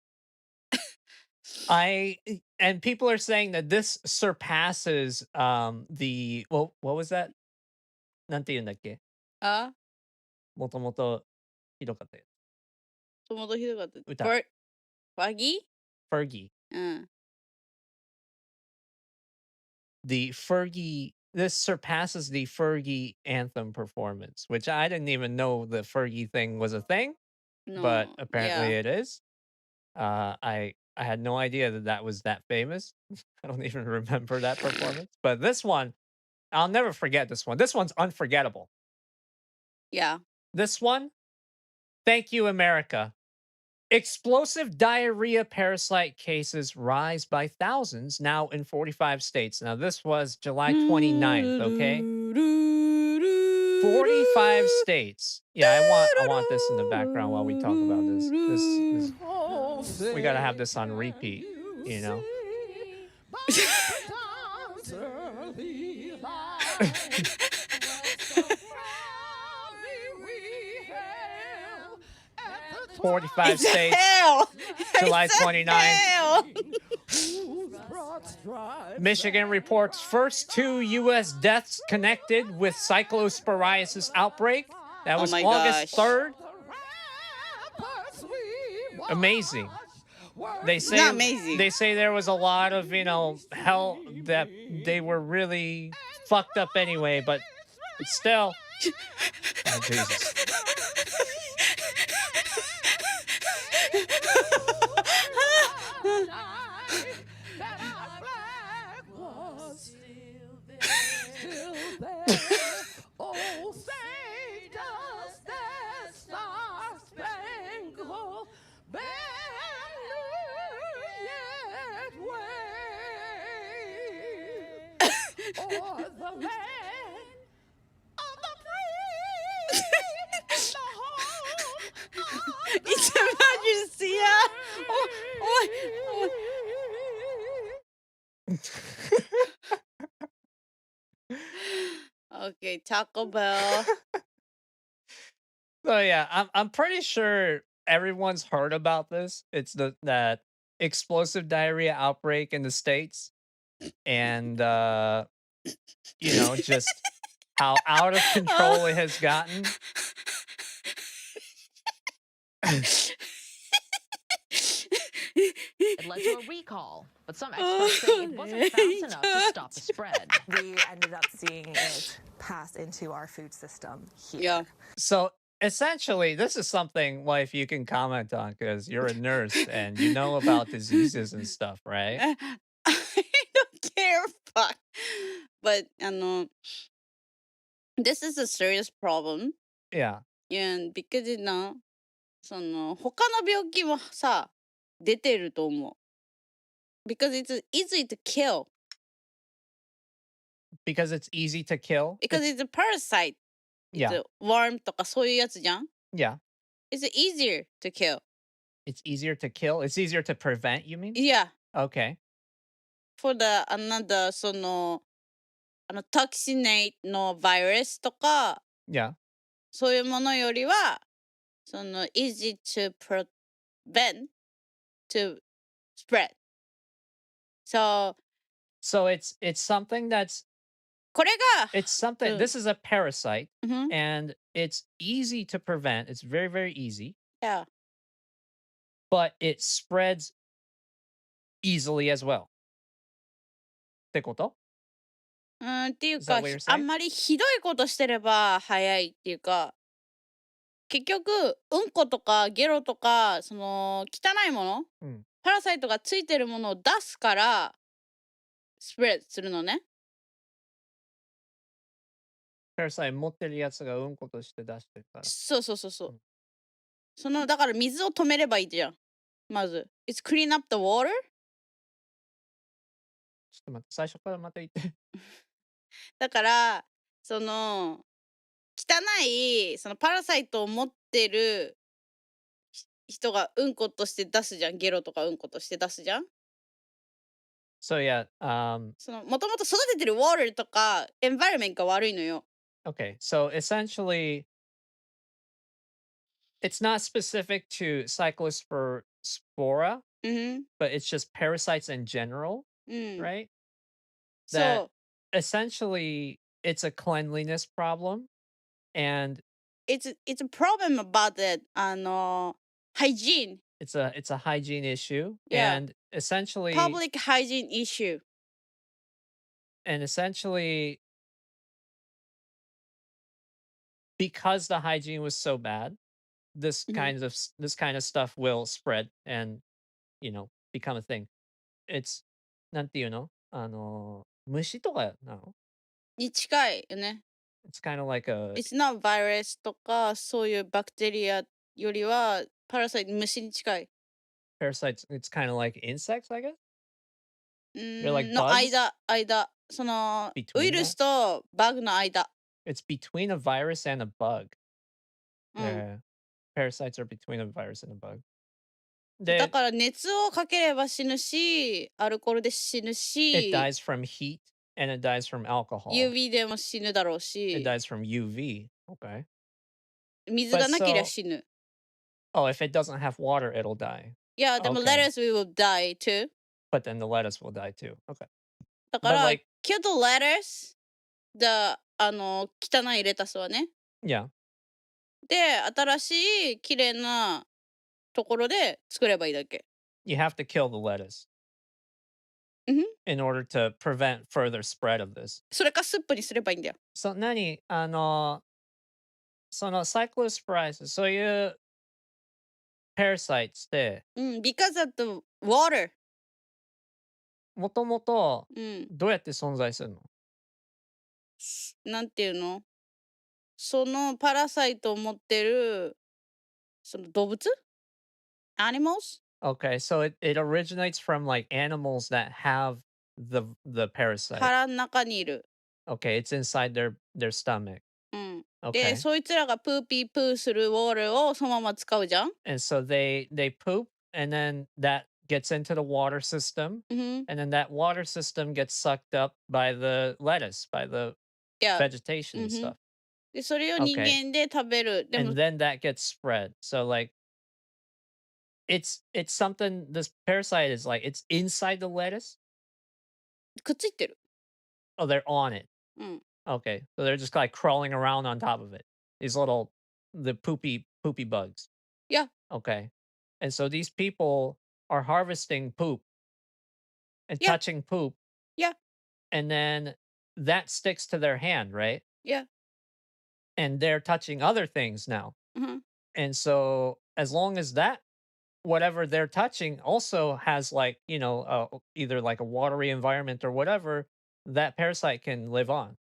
And people are saying that this surpasses the well, what was that? なんて言うんだっけ？あ、もともとひどかったやつ。ともとひどかった。歌。ファギ Fergie. うん。This surpasses the Fergie anthem performance, which I didn't even know the Fergie thing was a thing, but No, apparently yeah. it is. I had no idea that that was that famous. I don't even remember that performance. But this one, I'll never forget this one. This one's unforgettable. Yeah. This one, thank you, America. Explosive diarrhea parasite cases rise by thousands now in 45 states. Now, this was July 29th, okay? 45 states. Yeah, I want this in the background while we talk about this. We gotta have this on repeat, you know? Early life was so proudly we hailed at the 45 It's states, hell. July It's a 29th. hell. whose broad stripes Michigan reports first 2 U.S. deaths connected with cyclosporiasis outbreak. That was my August gosh. 3rd. the ramparts we Amazing. watched They were say Not amazing. they say there was a lot of, hell that they were really fucked up anyway, but still. Oh, Jesus. that our flag was still there. Oh, say does that star-spangled banner yet wave o'er the land of the free and the home of It's the emergency. Yeah. Oh, okay, Taco Bell. So yeah, I'm pretty sure everyone's heard about this. It's that explosive diarrhea outbreak in the States. And just how out of control it has gotten. It led to a recall, but some experts say it wasn't fast enough to stop the spread. We ended up seeing it pass into our food system here. Yeah. So essentially, this is something, wife, you can comment on because you're a nurse and you know about diseases and stuff, right? I don't care. Fuck. But this is a serious problem. Yeah. And because他の病気もさ出てると思う。Because it's easy to kill. Because it's easy to kill. Because it's a parasite. It's Yeah. a worm とかそういうやつじゃん。Yeah. It's easier to kill. It's easier to kill. It's easier to prevent, you mean? Yeah. Okay. For the another toxinate のバイラスとか Yeah. そういうものよりはeasy to prevent to spread. So it's something that's これが it's something this is a parasite Mhm. and it's easy to prevent. It's very, very easy. Yeah. But it spreads easily as well. ってこと？っていう Is か that what you're あ saying? んまりひどいことしてれば早いっていうか結局うんことかゲロとか汚いもの、うんパラサイトがついてるものを出すからスプレッドするのね。パラサイト持ってるやつがうんことして出してるから。そうそうそうそう。うんだから水を止めればいいじゃん。まず。It's clean up the water? ちょっと待って、最初からまた言って。だから、その、汚い、そのパラサイトを持ってる人がうんことして出すじゃん。ゲロとかうんことして出すじゃん。So yeah, その、もともと育ててる water とか、environment が悪いのよ。okay, so essentially, it's not specific to Cyclospora, but it's just parasites in general, うん。 right? そ That う。 essentially it's a cleanliness problem, and It's a problem about the hygiene. it's a hygiene issue, Yeah. and essentially Public hygiene issue. because the hygiene was so bad, this this kind of stuff will spread and become a thing. It's なんていうの虫とかなの？に近いよね。It's kind of like a It's not virus とかそういうバクテリアよりはパラサイト虫に近い。 parasites. It's kind of like insects, I guess. う They're ー like んの bugs 間。その between ウイルスとバグの間。 It's between a virus and a bug. うん。 Yeah, parasites are between a virus and a bug. だで、から熱をかければ死ぬし、アルコールで死ぬ it し、 dies from heat and it dies from alcohol. UV でも死ぬだろう It し、 dies from UV. Okay. 水がなけりゃ so- 死ぬ。 Oh, if it doesn't have water, it'll die. いや、でも Okay. lettuce will die too. But then the lettuce will die too. Okay. だから、 But like, kill the lettuce, the 汚いレタスはね。 yeah, で、新しい綺麗なところで作ればいいだけ。 you have to kill the lettuce うんふん。 in order to prevent further spread of this. それかスープにすればいいんだよ。 So その cyclosporas そういう parasites ってうん、because of the water. もともとうん。どうやって存在するの？なんていうの？そのパラサイトを持ってるその動物？ animals? Okay, so it originates from like animals that have the parasite. 腹の中にいる。 Okay, it's inside their stomach. うん。 Okay. で、そいつらがプーピープーするウォールをそのまま使うじゃん。 And so they poop and then that gets into the water system うん。 and then that water system gets sucked up by the lettuce, by the いや、 vegetation and stuff. で、それを人間で食べる。でも And then that gets spread. So like it's something this parasite is like it's inside the lettuce. くっついてる。 Oh, they're on it. うん。 Okay. So they're just like crawling around on top of it. These the poopy bugs. Yeah. Okay. And so these people are harvesting poop and Yeah. touching poop. Yeah. And then that sticks to their hand, right? Yeah. And they're touching other things now. うん。 And so as long as that whatever they're touching also has like, either like a watery environment or whatever, that parasite can live on.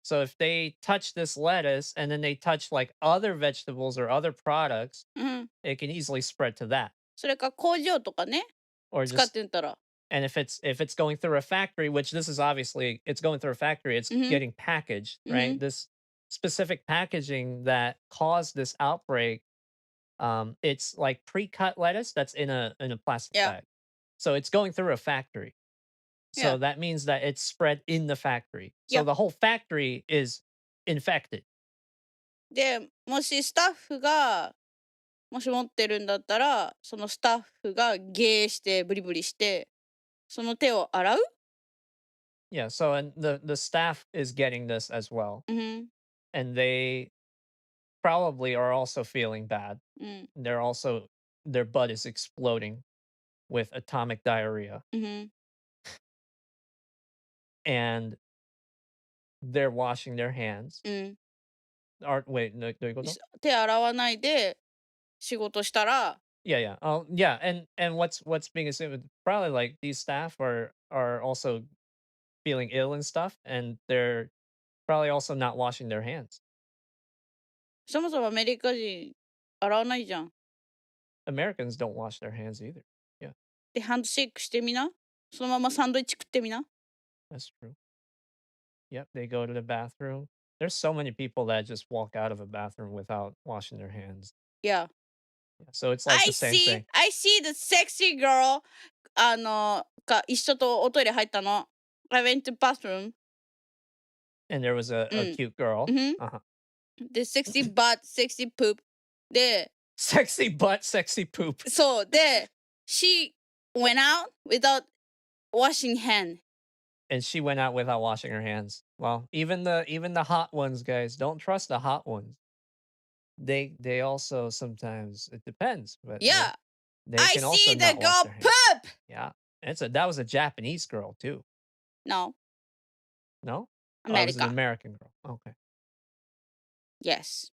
So if they touch this lettuce and then they touch like other vegetables or other products, うん。 it can easily spread to that. それか工場とかね、 Or 使っ just てたら。 and if it's going through a factory, which this is obviously it's going through a factory, it's getting packaged, right? This specific packaging that caused this outbreak, it's like pre-cut lettuce that's in a plastic Yeah. bag. So it's going through a factory. So Yeah. that means that it's spread in the factory. So Yeah. the whole factory is infected. で、もしスタッフがもし持ってるんだったら、そのスタッフがゲーしてブリブリして、その手を洗う？ Yeah, so and the staff is getting this as well. うん。 And they probably are also feeling bad. うん。 Their butt is exploding with atomic diarrhea. うん。 And they're washing their hands. うん。 Wait, no, どういうこと？手洗わないで仕事したら、 Yeah. Oh, yeah. And what's being assumed probably like these staff are also feeling ill and stuff, and they're probably also not washing their hands. そもそもアメリカ人洗わないじゃん。Americans don't wash their hands either. Yeah, で、ハンドシェイクしてみな。そのままサンドイッチ食ってみな。 that's true. Yep, they go to the bathroom. There's so many people that just walk out of a bathroom without washing their hands. Yeah. Yeah, so it's like the same thing. I see the sexy girl が一緒とおトイレ入ったの。I went to bathroom. And there was a cute girl. Uh-huh. The sexy butt, sexy poop. で、Sexy butt, sexy poop. そうで、she went out without washing hand. And she went out without washing her hands. Well, even the hot ones, guys, don't trust the hot ones. They also sometimes, it depends, but Yeah. they I can also see the not wash girl their hands. poop. Yeah, that was a Japanese girl too. No, No, oh, it was an America. American girl. Okay. Yes.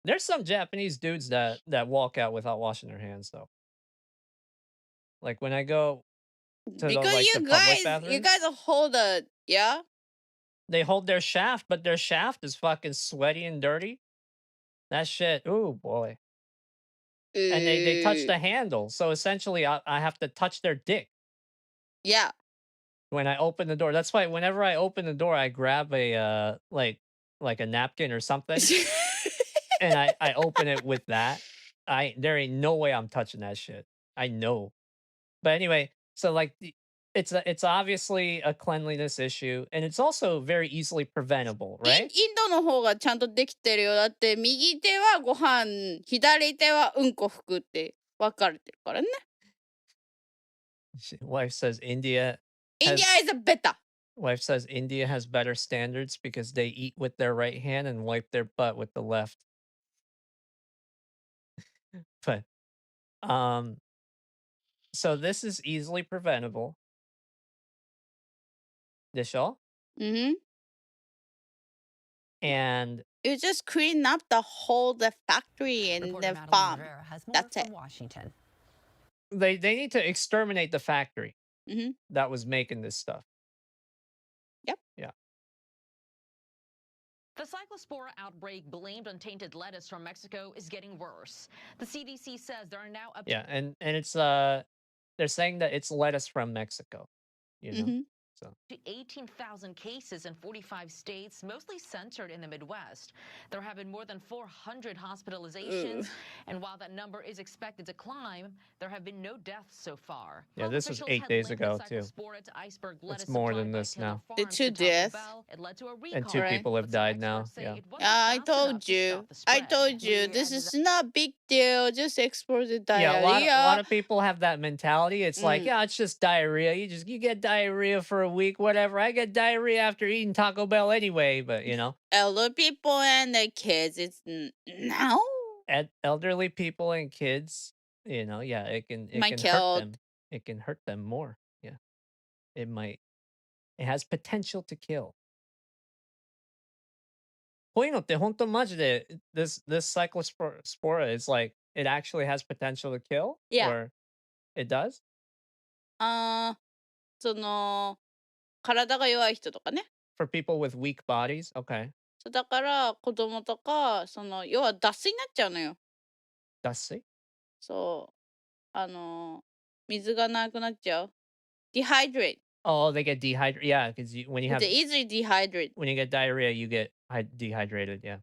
There's some Japanese dudes that walk out without washing their hands though. Like when I go to Because the you public guys bathrooms, hold a yeah. they hold their shaft, but their shaft is fucking sweaty and dirty. That shit. Ooh boy. And they touch the handle, so essentially I have to touch their dick Yeah. when I open the door. That's why whenever I open the door, I grab a like a napkin or something, and I open it with that. There ain't no way I'm touching that shit. I know. But anyway, so like it's obviously a cleanliness issue, and it's also very easily preventable, イ right? ンドの方がちゃんとできてるよ。だって右手はご飯、左手はうんこ拭くって分かれてるからね。Wife says India India is a better. Wife says India has better standards because they eat with their right hand and wipe their butt with the left. But so this is easily preventable. でしょ? And You just clean up the factory and Reporter the Madeline farm. Rivera has more That's from it. Washington. they need to exterminate the factory Mhm. that was making this stuff. Yep. Yeah. The Cyclospora outbreak blamed on tainted lettuce from Mexico is getting worse. The CDC says there are now up to Yeah, and it's they're saying that it's lettuce from Mexico, you know. So 18,000 cases in 45 states, mostly centered in the Midwest. There have been more than 400 hospitalizations, and while that number is expected to climb, there have been no deaths so far. yeah, Health this was officials 8 had days linked ago the too. Cyclospora to iceberg lettuce It's more supplied than by this Taylor now. Farms Two to Taco deaths. Bell. It led to a recall. And 2 people have But some died now. experts say Yeah. it wasn't I fast enough told to you. stop the I spread. told you. This is not a big deal. Just export the Yeah, a diarrhea. lot of people have that mentality. It's like, yeah, it's just diarrhea. You get diarrhea for a week, whatever. I get diarrhea after eating Taco Bell anyway, but you know. Elder people and the kids, it's no. Elderly people and kids, you know, yeah, it can hurt killed. them. It can hurt them more. Yeah. It has potential to kill. こういうのって本当マジで this cyclospora is like it actually has potential to kill? Yeah. Or it does? その体が弱い人とかね。 For people with weak bodies? Okay. そうだから子供とか要は脱水になっちゃうのよ。脱水? そう水がなくなっちゃう。Dehydrate. Oh, they get dehydrated. Yeah, because when you have They easily dehydrate. when you get diarrhea, you get dehydrated. Yeah.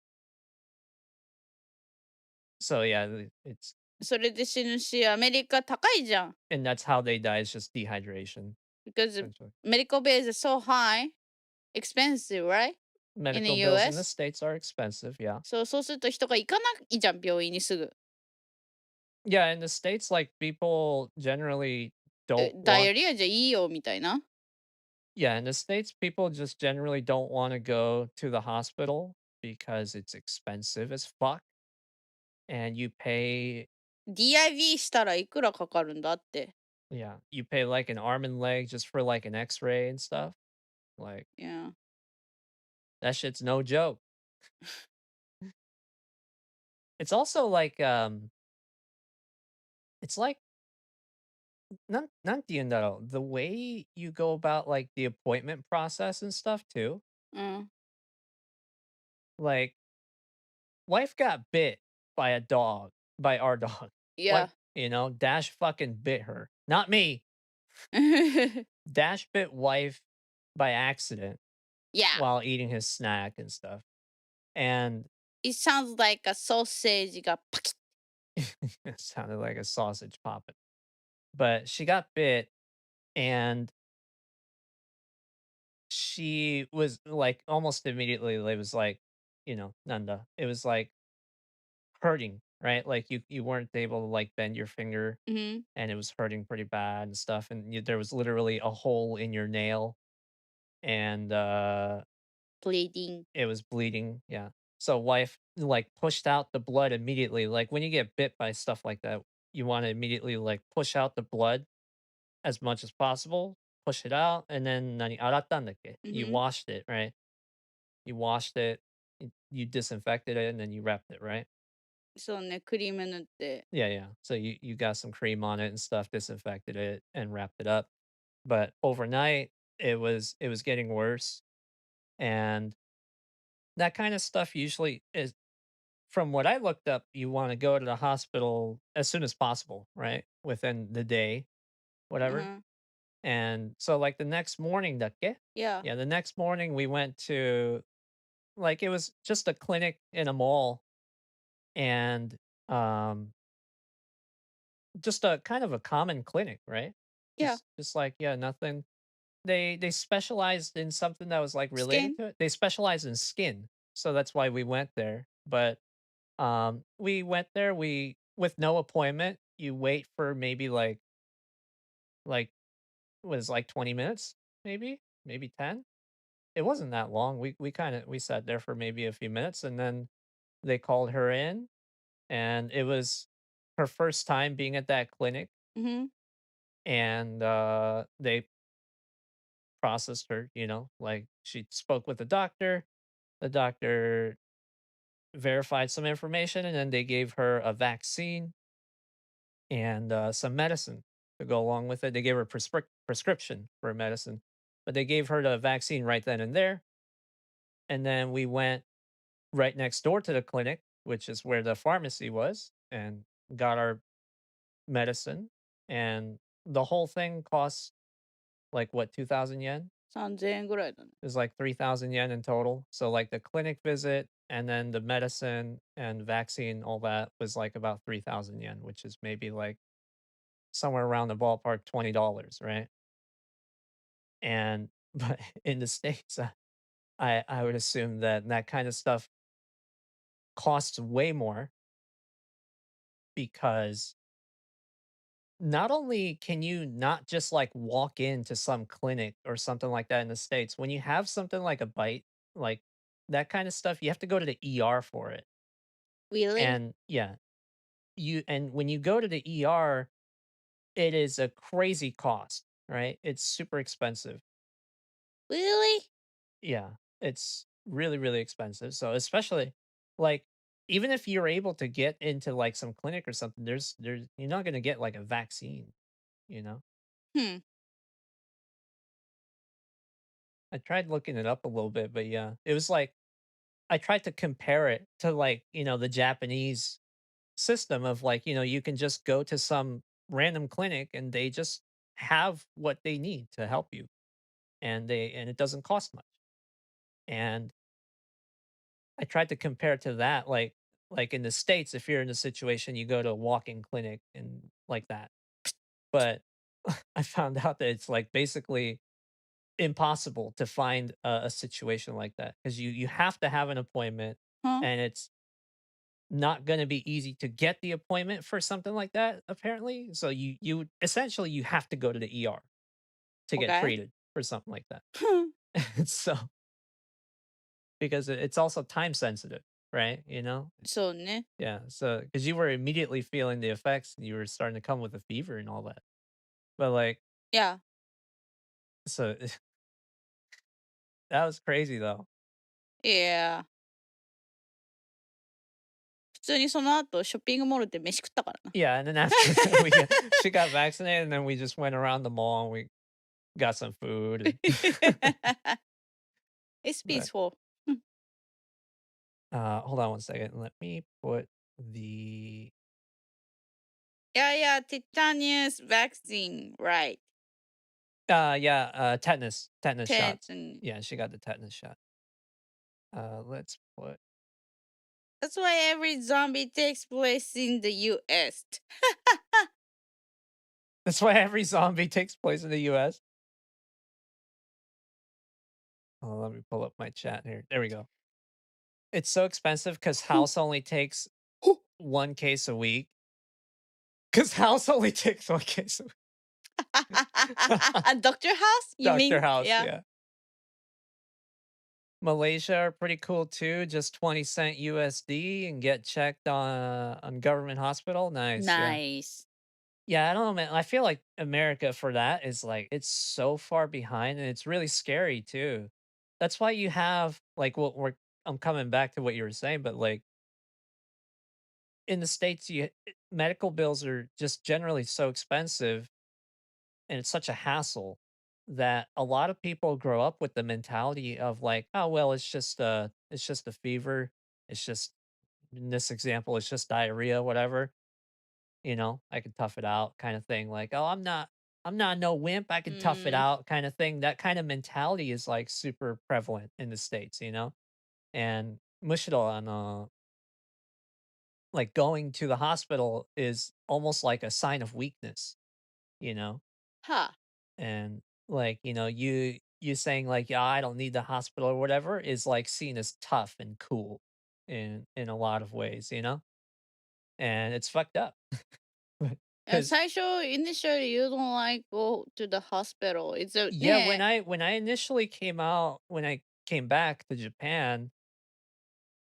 So yeah, it's それで死ぬし、アメリカ高いじゃん。 and that's how they die. It's just dehydration. Because Essentially. medical bills are so high, expensive, right? Medical the bills in the US? States are expensive. Yeah. そうすると人が行かないじゃん、病院にすぐ。 Yeah, in the States, like people generally don't want. ダイアリアじゃいいよみたいな。 Yeah, in the States, people just generally don't want to go to the hospital because it's expensive as fuck. And you pay, DIV したらいくらかかるんだって。 yeah, you pay like an arm and leg just for like an x-ray and stuff. Like, Yeah. that shit's no joke. It's also like, it's like, なんて言うんだろう, the way you go about like the appointment process and stuff too. うん。 Like, wife got bit by our dog. Yeah. Dash fucking bit her. Not me. Dash bit wife by accident Yeah. while eating his snack and stuff. And It sounds like a sausage got it sounded like a sausage popping. But she got bit and she was like almost immediately it was like, Nanda. It was like hurting, right? Like you weren't able to like bend your finger Mhm. and it was hurting pretty bad and stuff. And there was literally a hole in your nail and Bleeding. it was bleeding. Yeah. So wife like pushed out the blood immediately. Like when you get bit by stuff like that, you want to immediately like push out the blood as much as possible, push it out, and then you Mhm. washed it, right? You washed it, you disinfected it, and then you wrapped it, right? そうね、クリーム塗って。Yeah, yeah. So you got some cream on it and stuff, disinfected it, and wrapped it up. But overnight, it was getting worse, and that kind of stuff usually is from what I looked up. You want to go to the hospital as soon as possible, right? Within the day, whatever. Mhm. And so, like the next morning, Yeah. yeah, the next morning we went to like it was just a clinic in a mall, and um, just a kind of a common clinic, right? Yeah. Just like yeah, nothing. They specialized in something that was like related Skin. to it. They specialized in skin, so that's why we went there. But we went there. We with no appointment. You wait for maybe like was like 20 minutes, maybe 10. It wasn't that long. We sat there for maybe a few minutes and then they called her in and it was her first time being at that clinic Mhm. and they processed her, like she spoke with the doctor. The doctor verified some information and then they gave her a vaccine and some medicine to go along with it. They gave her a prescription for medicine, but they gave her the vaccine right then and there. And then we went right next door to the clinic, which is where the pharmacy was, and got our medicine. And the whole thing costs like what, 2,000 yen? 3000円ぐらいだね。It was like 3,000 yen in total. So, like the clinic visit and then the medicine and vaccine, all that was like about 3,000 yen, which is maybe like somewhere around the ballpark $20, right? And, but in the States, I would assume that that kind of stuff costs way more because not only can you not just like walk into some clinic or something like that in the States, when you have something like a bite, like that kind of stuff, you have to go to the ER for it. Really? And yeah, and when you go to the ER, it is a crazy cost, right? It's super expensive. Really? Yeah, it's really, really expensive. So especially like even if you're able to get into like some clinic or something, there's you're not gonna get like a vaccine, you know? Hmm. I tried looking it up a little bit, but yeah, it was like I tried to compare it to like, the Japanese system of like, you can just go to some random clinic and they just have what they need to help you and it doesn't cost much. And I tried to compare it to that like in the States if you're in a situation you go to a walk-in clinic and like that. But I found out that it's like basically impossible to find a situation like that because you have to have an appointment Huh? and it's not going to be easy to get the appointment for something like that apparently, so you essentially you have to go to the ER to get Okay. treated for something like that. So because it's also time sensitive, right?そうね。Yeah, so because you were immediately feeling the effects and you were starting to come with a fever and all that, but like Yeah. so that was crazy though. Yeah. 普通にその後ショッピングモールで飯食ったからな。Yeah, and then after that, she got vaccinated, and then we just went around the mall and we got some food. It's But, peaceful. hold on one second. Let me put the Yeah, tetanus vaccine, right. Tetanus shots. Tetanus. Yeah, she got the tetanus shot. Let's put. That's why every zombie takes place in the US. That's why every zombie takes place in the US. Oh, let me pull up my chat here. There we go. It's so expensive because House only takes one case a week. Because House only takes one case a week. Dr. House? You mean? Dr. House, Yeah. yeah. Malaysia are pretty cool too. Just 20 cent USD and get checked on government hospital. Nice. Nice. Yeah, I don't know, man. I feel like America for that is like it's so far behind and it's really scary too. That's why you have like what we're I'm coming back to what you were saying, but like in the States medical bills are just generally so expensive and it's such a hassle that a lot of people grow up with the mentality of like, oh well, it's just a fever. It's just in this example, it's just diarrhea, whatever. You know, I can tough it out kind of thing. Like, oh, I'm not no wimp. I can tough it out kind of thing. That kind of mentality is like super prevalent in the States, you know? And mushiro on like going to the hospital is almost like a sign of weakness, you know? Huh. And like, you saying like, yeah, I don't need the hospital or whatever is like seen as tough and cool in a lot of ways, you know? And it's fucked up. Because Initially, you don't like go to the hospital. It's a yeah, when I initially when I came back to Japan,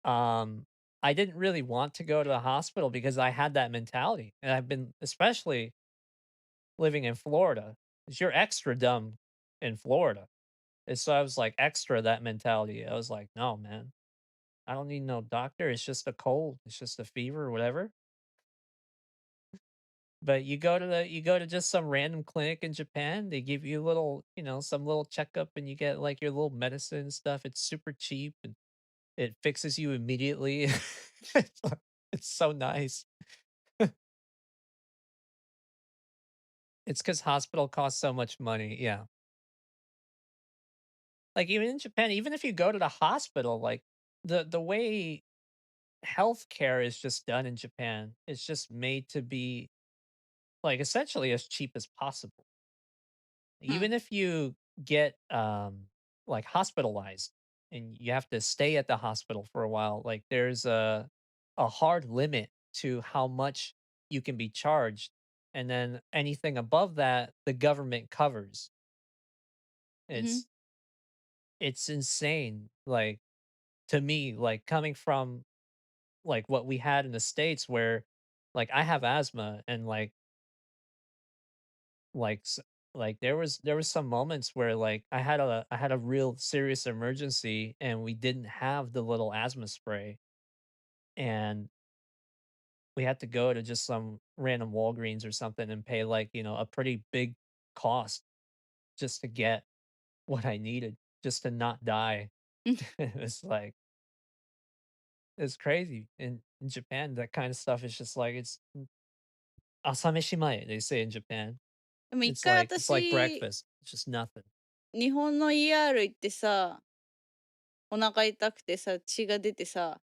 um, I didn't really want to go to the hospital because I had that mentality. And I've been especially living in Florida, 'cause you're extra dumb in Florida. And so I was like extra that mentality. I was like, no, man, I don't need no doctor. It's just a cold. It's just a fever or whatever. But you go to just some random clinic in Japan, they give you a little, some little checkup and you get like your little medicine and stuff. It's super cheap and it fixes you immediately. It's so nice. It's because hospital costs so much money. Yeah. Like even in Japan, even if you go to the hospital, like the way healthcare is just done in Japan, it's just made to be like essentially as cheap as possible. Hmm. Even if you get like hospitalized and you have to stay at the hospital for a while, like there's a hard limit to how much you can be charged. And then anything above that, the government covers. Hmm. It's it's insane. Like to me, like coming from like what we had in the States where like I have asthma and like s- like there was some moments where like I had a real serious emergency and we didn't have the little asthma spray and we had to go to just some random Walgreens or something and pay like, a pretty big cost just to get what I needed just to not die. It was like it's crazy. In Japan, that kind of stuff is just like asameshimae, they say in Japan. でも一回It's like 私、breakfast. It's just nothing. 日本の ER 行ってさ、お腹痛くてさ、血が出てさ、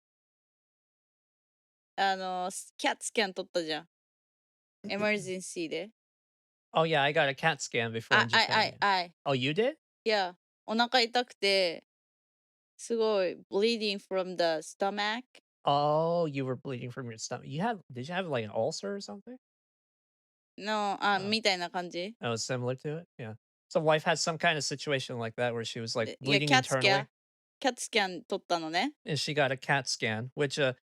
キャットスキャン取ったじゃん。エマージェンシーで。Oh yeah, I got a CAT scan before in Japan. Yeah. I. Oh, you did? いや、お腹痛くて、すごい bleeding from the stomach. Oh, you were bleeding from your stomach. Did you have like an ulcer or something? No, Oh, みたいな感じ。that was similar to it. Yeah. So wife had some kind of situation like that where she was like いや、bleeding internally キャットスキャン取ったのね。and she got a CAT scan, which a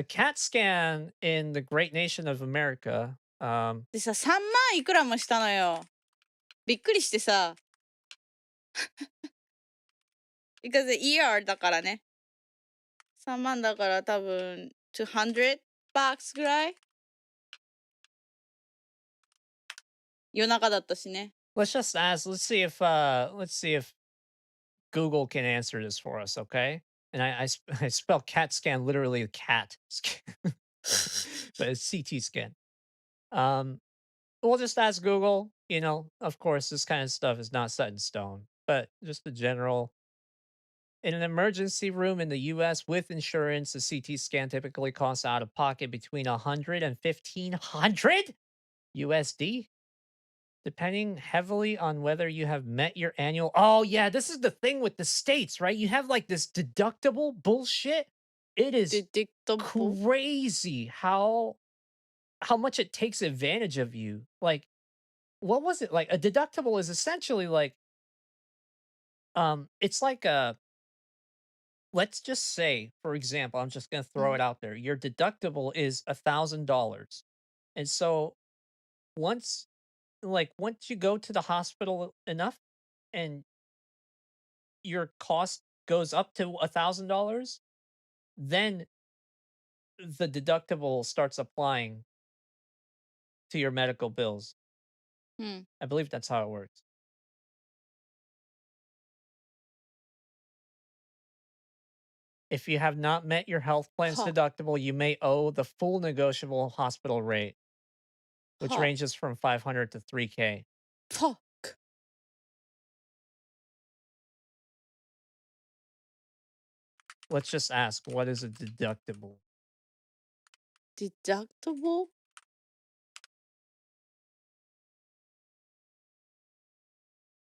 CAT scan in the great nation of America. でさ、3万いくらもしたのよ。びっくりしてさ。because ER だからね。3万だから多分200 bucks ぐらい。夜中だったしね。let's just ask. Let's see if Google can answer this for us, okay? And I spell CAT scan literally cat scan, but it's CT scan. We'll just ask Google. You know, of course, this kind of stuff is not set in stone, but just the general. In an emergency room in the US with insurance, a CT scan typically costs out of pocket between 100 and 1500 USD, depending heavily on whether you have met your annual. Oh, yeah, this is the thing with the states, right? You have like this deductible bullshit. It is Deductible. crazy how much it takes advantage of you. Like, what was it? Like a deductible is essentially like it's like a, let's just say, for example, I'm just going to throw it out there. Your deductible is $1,000. And so once once you go to the hospital enough and your cost goes up to $1,000, then the deductible starts applying to your medical bills. Hmm. I believe that's how it works. If you have not met your health plan's Huh. deductible, you may owe the full negotiable hospital rate, which Huh. ranges from 500 to 3K. Fuck. Let's just ask, what is a deductible? Deductible?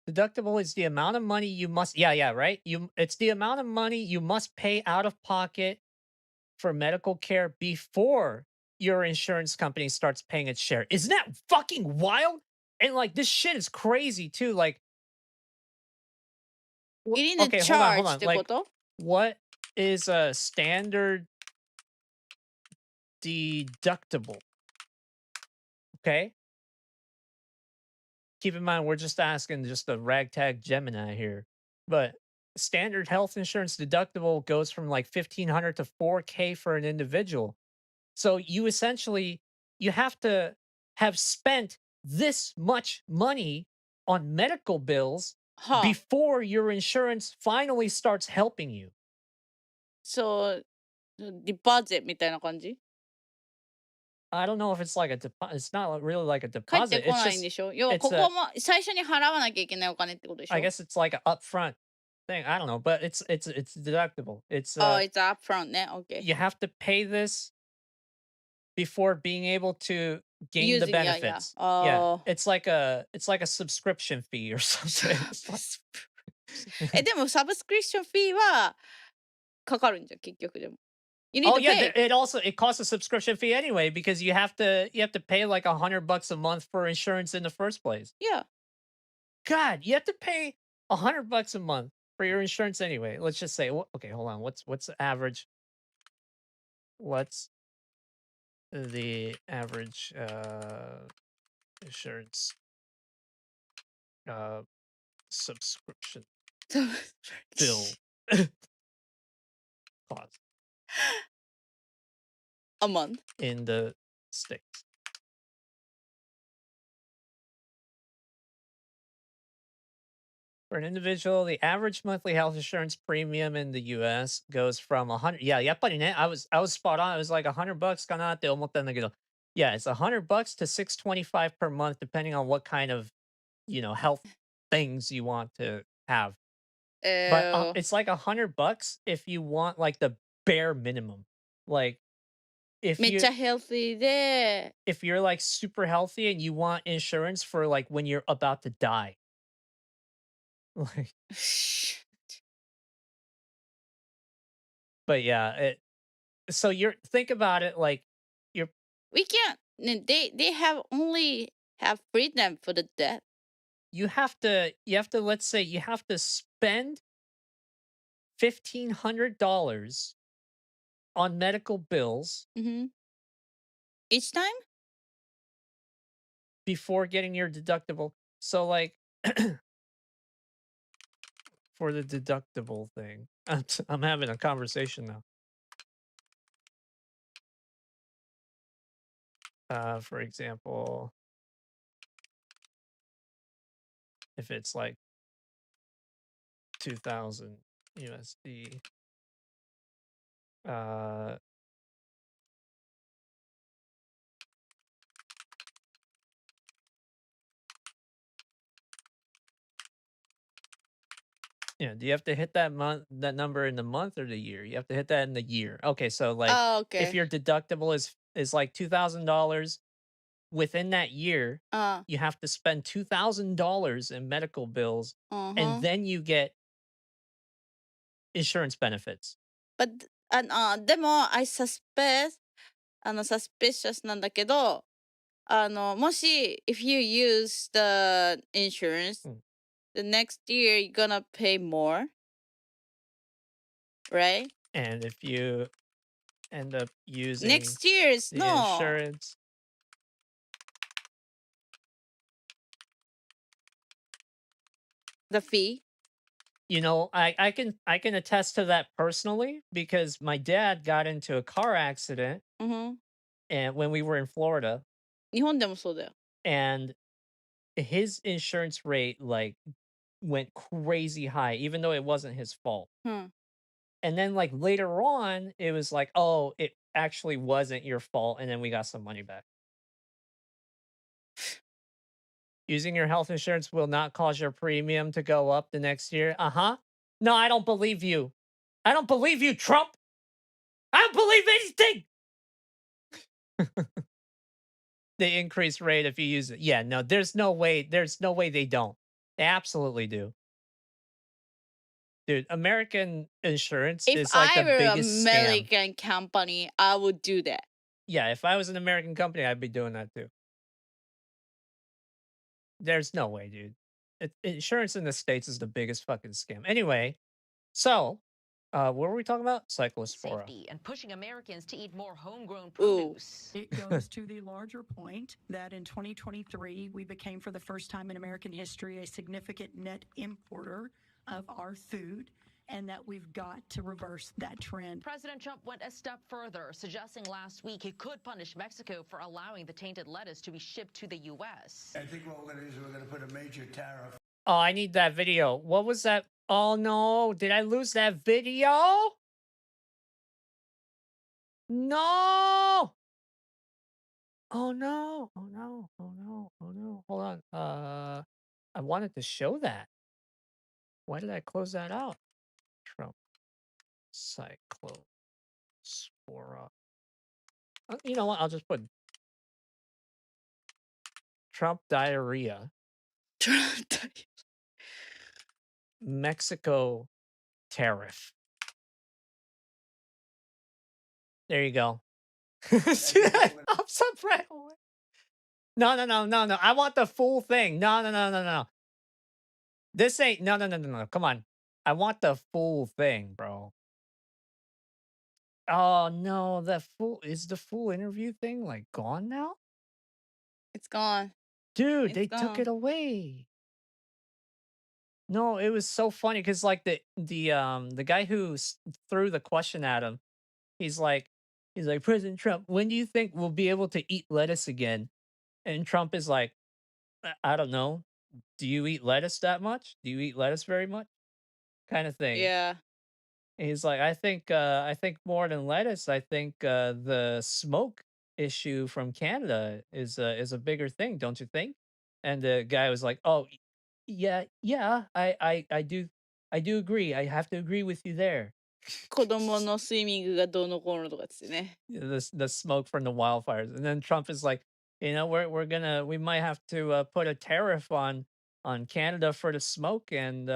Deductible is the amount of money you must, yeah, right? It's the amount of money you must pay out of pocket for medical care before your insurance company starts paying its share. Isn't that fucking wild? And like this shit is crazy too. Like, You need to okay, hold on, hold charge on. ってこ Like, と what is a standard deductible? Okay. Keep in mind, we're just asking just a ragtag Gemini here. But standard health insurance deductible goes from like 1,500 to 4K for an individual. So you essentially, you have to have spent this much money on medical bills はあ。 before your insurance finally starts helping you. So, deposit みたいな感じ I don't know if it's like a deposit. It's not really like a 返って deposit. こ It's ないん just, でしょ要は it's ここ a, も最初に払わなきゃいけないお金ってことでし I ょ guess it's like an upfront thing. I don't know, but it's deductible. It's Oh, it's upfront ね。OK。 you have to pay this before being able to gain the Using, yeah, yeah. benefits. Oh. It's like a subscription fee or something. でもサブスクリプションフィーはかかるんじゃん結局でも。You need Oh to yeah, pay. it costs a subscription fee anyway because you have to pay like $100 a month for insurance in the first place. Yeah. God, you have to pay $100 a month for your insurance anyway. Let's just say, okay, hold on. What's the average? What's the average insurance subscription bill cost A month. in the States? For an individual, the average monthly health insurance premium in the US goes from 100. Yeah, やっぱりね, I was spot on. It was like $100かなって思ったんだけど. Yeah, it's $100 to $625 per month, depending on what kind of, health things you want to have. But it's like $100 if you want like the bare minimum. Like if めっ you ちゃ healthy で if you're like super healthy and you want insurance for like when you're about to die. Like, but yeah, so think about it like you're We can't. They have only have freedom for the death. you have to let's say you have to spend $1,500 on medical bills Each time? before getting your deductible. So like for the deductible thing, I'm having a conversation now. For example, if it's like 2,000 USD, Yeah, do you have to hit that number in the month or the year? You have to hit that in the year. Okay, so like Oh, if okay. your deductible is like $2,000 within that year, you have to spend $2,000 in medical bills, and Uh-huh. then you get insurance benefits. But でも I suspect suspicious なんだけど、もし if you use the insurance, うん。 the next year you're gonna pay more, right? And if you end up using Next year's the no insurance, the fee. you know, I can attest to that personally because my dad got into a car accident Mhm. and when we were in Florida, 日本でもそうだよ。 and his insurance rate like went crazy high even though it wasn't his fault. うん。 And then like later on, it was like, oh, it actually wasn't your fault, and then we got some money back. Using your health insurance will not cause your premium to go up the next year. Uh-huh. No, I don't believe you. I don't believe you, Trump. I don't believe anything. The increased rate if you use it. Yeah, no, there's no way they don't. They absolutely do. Dude, American insurance If is like I the were biggest scam. American company, I would do that. Yeah, if I was an American company, I'd be doing that too. There's no way, dude. Insurance in the States is the biggest fucking scam. Anyway, so what were we talking about? Cyclospora. Safety and pushing Americans to eat more homegrown Ooh. produce. It goes to the larger point that in 2023, we became for the first time in American history a significant net importer of our food, and that we've got to reverse that trend. President Trump went a step further, suggesting last week he could punish Mexico for allowing the tainted lettuce to be shipped to the U.S. I think what we're going to do is we're going to put a major tariff. Oh, I need that video. What was that? Oh no, did I lose that video? No! Oh no, oh no, oh no, oh no. Hold on. I wanted to show that. Why did I close that out? Trump Cyclospora. You know what? I'll just put Trump diarrhea. Mexico tariff. There you go. See that? I'm so proud. No. I want the full thing. No. This ain't no. Come on. I want the full thing, bro. Oh no, the full interview thing like gone now? It's gone. Dude, It's they took gone. it away. No, it was so funny because like the guy who threw the question at him, he's like President Trump, when do you think we'll be able to eat lettuce again? And Trump is like, I don't know. Do you eat lettuce that much? Do you eat lettuce very much? Kind of thing. Yeah. And he's like, I think more than lettuce, I think the smoke issue from Canada is a bigger thing, don't you think? And the guy was like, oh, yeah, I do agree. I have to agree with you there. 子供のスイミングがどうのこうのとかですね。The smoke from the wildfires, and then Trump is like, you know, we might have to put a tariff on Canada for the smoke and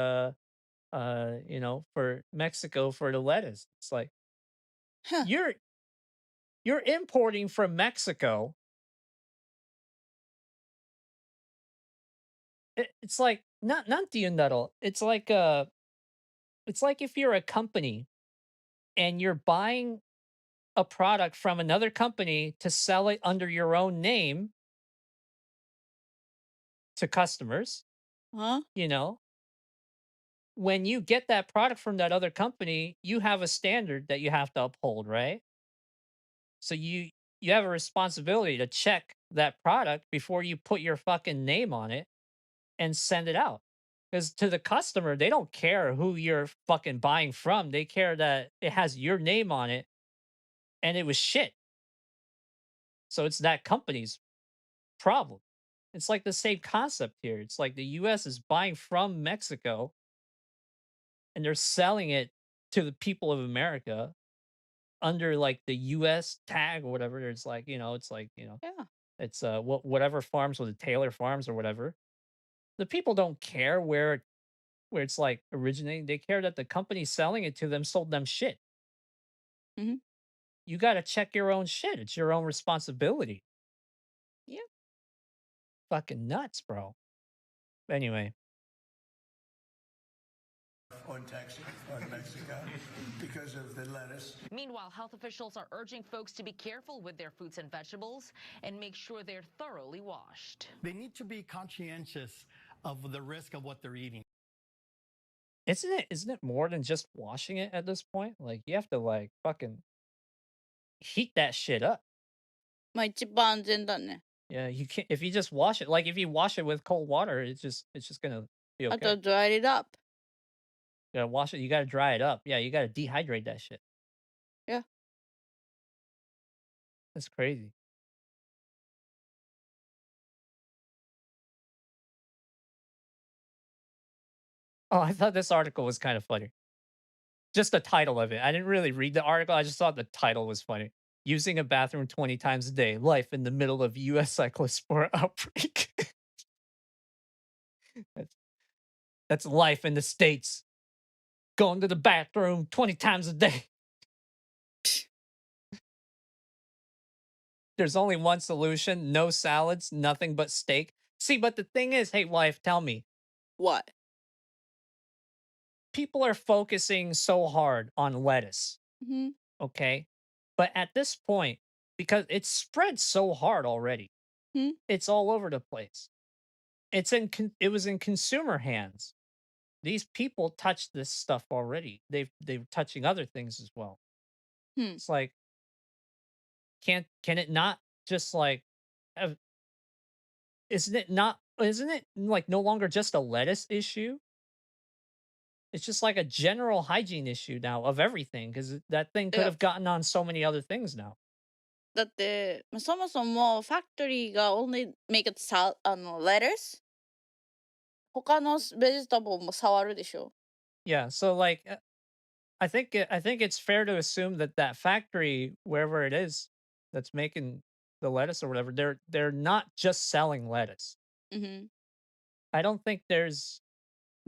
you know, for Mexico for the lettuce. It's like Huh. you're importing from Mexico. It's like not diundaro. It's like if you're a company and you're buying a product from another company to sell it under your own name to customers, Huh? you know, when you get that product from that other company, you have a standard that you have to uphold, right? So you have a responsibility to check that product before you put your fucking name on it and send it out. Because to the customer, they don't care who you're fucking buying from. They care that it has your name on it and it was shit. So it's that company's problem. It's like the same concept here. It's like the US is buying from Mexico and they're selling it to the people of America under like the US tag or whatever. It's like, it's like, Yeah. it's whatever farms, with the Taylor Farms or whatever. The people don't care where it's like originating. They care that the company selling it to them sold them shit. Mhm. You got to check your own shit. It's your own responsibility. Yeah. Fucking nuts, bro. Anyway, on Texas, on Mexico, because of the lettuce. Meanwhile, health officials are urging folks to be careful with their fruits and vegetables and make sure they're thoroughly washed. They need to be conscientious of the risk of what they're eating. isn't it more than just washing it at this point? Like you have to like fucking heat that shit up. まあ一番安全だね。 Yeah, you can't if you just wash it. Like if you wash it with cold water, it's just gonna be あと okay. dry it up. You gotta wash it. You gotta dry it up. Yeah, you gotta dehydrate that shit. Yeah. That's crazy. Oh, I thought this article was kind of funny. Just the title of it. I didn't really read the article. I just thought the title was funny. Using a bathroom 20 times a day. Life in the middle of U.S. Cyclospora outbreak. That's life in the States. Going to the bathroom 20 times a day. There's only one solution. No salads, nothing but steak. See, but the thing is, hey, wife, tell me. What? People are focusing so hard on lettuce. Mm-hmm. Okay? But at this point, because it's spread so hard already, Hmm? it's all over the place. It was in consumer hands. These people touched this stuff already. They're touching other things as well. Hmm. It's like, can it not just like have, isn't it like no longer just a lettuce issue? It's just like a general hygiene issue now of everything, because that thing could Yeah. have gotten on so many other things now. だってまあそもそもファクトリーが only make it lettuce 他のベジタブルも触るでしょ。 Yeah, so like I think it's fair to assume that that factory, wherever it is, that's making the lettuce or whatever, they're not just selling lettuce. Mm-hmm. I don't think there's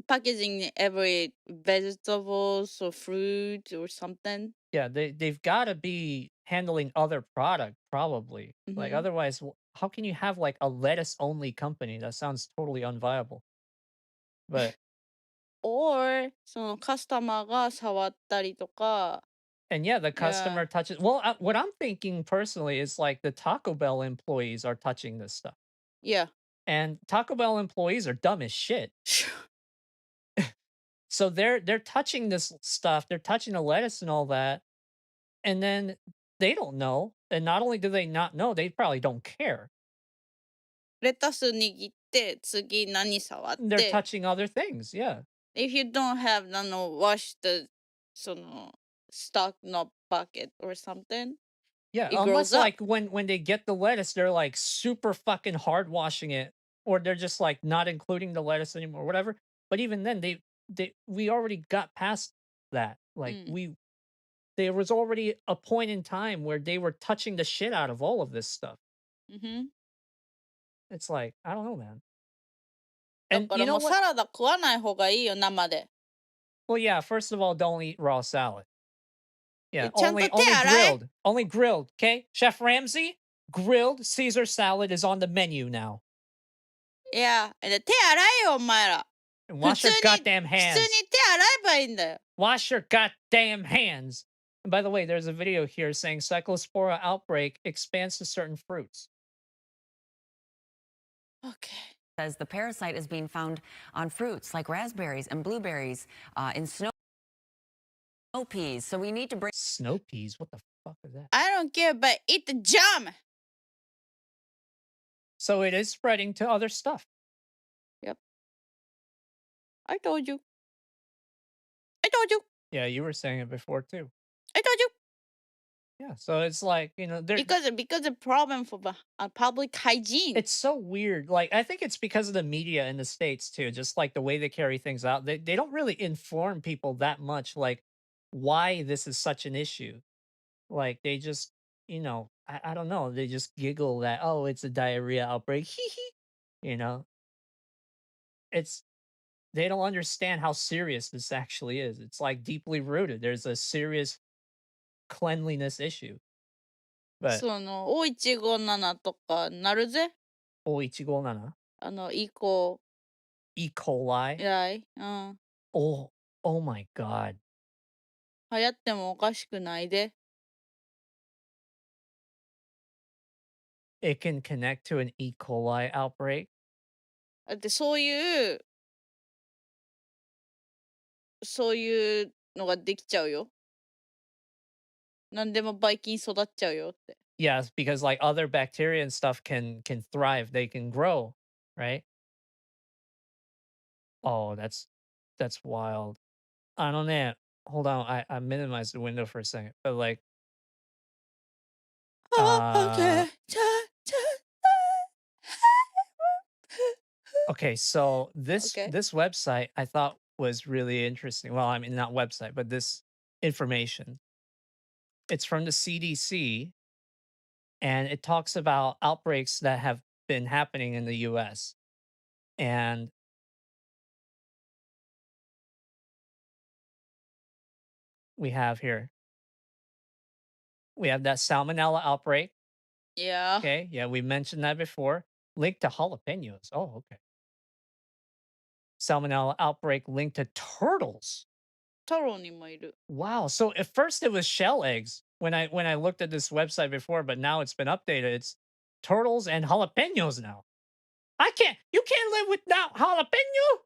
Packaging every vegetables or fruit or something. yeah, they've got to be handling other product probably. Like Mhm. otherwise, how can you have like a lettuce only company? That sounds totally unviable. But Or そのカスタマーが触ったりとか。 and yeah, the Yeah. customer touches. Well, what I'm thinking personally is like the Taco Bell employees are touching this stuff. Yeah. And Taco Bell employees are dumb as shit. So they're touching this stuff, they're touching the lettuce and all that, and then they don't know. And not only do they not know, they probably don't care. レタス握って次何触っ They're て。 touching other things, yeah. If you don't have wash the その stock not bucket or something. Yeah, It unless grows up. like when they get the lettuce, they're like super fucking hard washing it, or they're just like not including the lettuce anymore, whatever. But even then, we already got past that. Like there was already a point in time where they were touching the shit out of all of this stuff. Mm-hmm. It's like, I don't know, man. だ And か you ら know もう what? サラダ食わない方がいいよ生で。 Well, yeah, first of all, don't eat raw salad. Yeah, ちゃんと only 手洗え。 grilled. Only grilled, okay? Chef Ramsay, grilled Caesar salad is on the menu now. いや、手洗えよお前ら。 And 普 wash 通 your に goddamn 普 hands. 通に手洗えばいいんだよ。 Wash your goddamn hands. And by the way, there's a video here saying Cyclospora outbreak expands to certain fruits. Okay. Says the parasite is being found on fruits like raspberries and blueberries, in snow peas. So we need to bring Snow peas? What the fuck is that? I don't care, but eat the jam. So it is spreading to other stuff. Yep. I told you. I told you. Yeah, you were saying it before too. I told you. Yeah, so it's like, there because the problem for public hygiene. it's so weird. Like, I think it's because of the media in the States too, just like the way they carry things out. They don't really inform people that much, like why this is such an issue. Like they just, I don't know, they just giggle that, oh, it's a diarrhea outbreak. Hee hee. It's they don't understand how serious this actually is. It's like deeply rooted. There's a serious cleanliness issue. But O157とかなるぜ。 O157? E. coli E. coli? うん。Oh my god. 流行ってもおかしくないで。It can connect to an E. coli outbreak? だってそういうのができちゃうよ。何でもばい菌育っちゃうよって。Yes, because like other bacteria and stuff can thrive, they can grow, right? Oh, that's wild. I don't know. Hold on, I minimized the window for a second, but like, Okay. okay, so this Okay. this website I thought was really interesting. Well, I mean, not website, but this information. It's from the CDC, and it talks about outbreaks that have been happening in the US. And we have that salmonella outbreak. Yeah. Okay, yeah, we mentioned that before. Linked to jalapenos. Oh, okay. Salmonella outbreak linked to turtles. トロにもいる。 Wow. So at first it was shell eggs when I looked at this website before, but now it's been updated. It's turtles and jalapenos now. You can't live without jalapeno.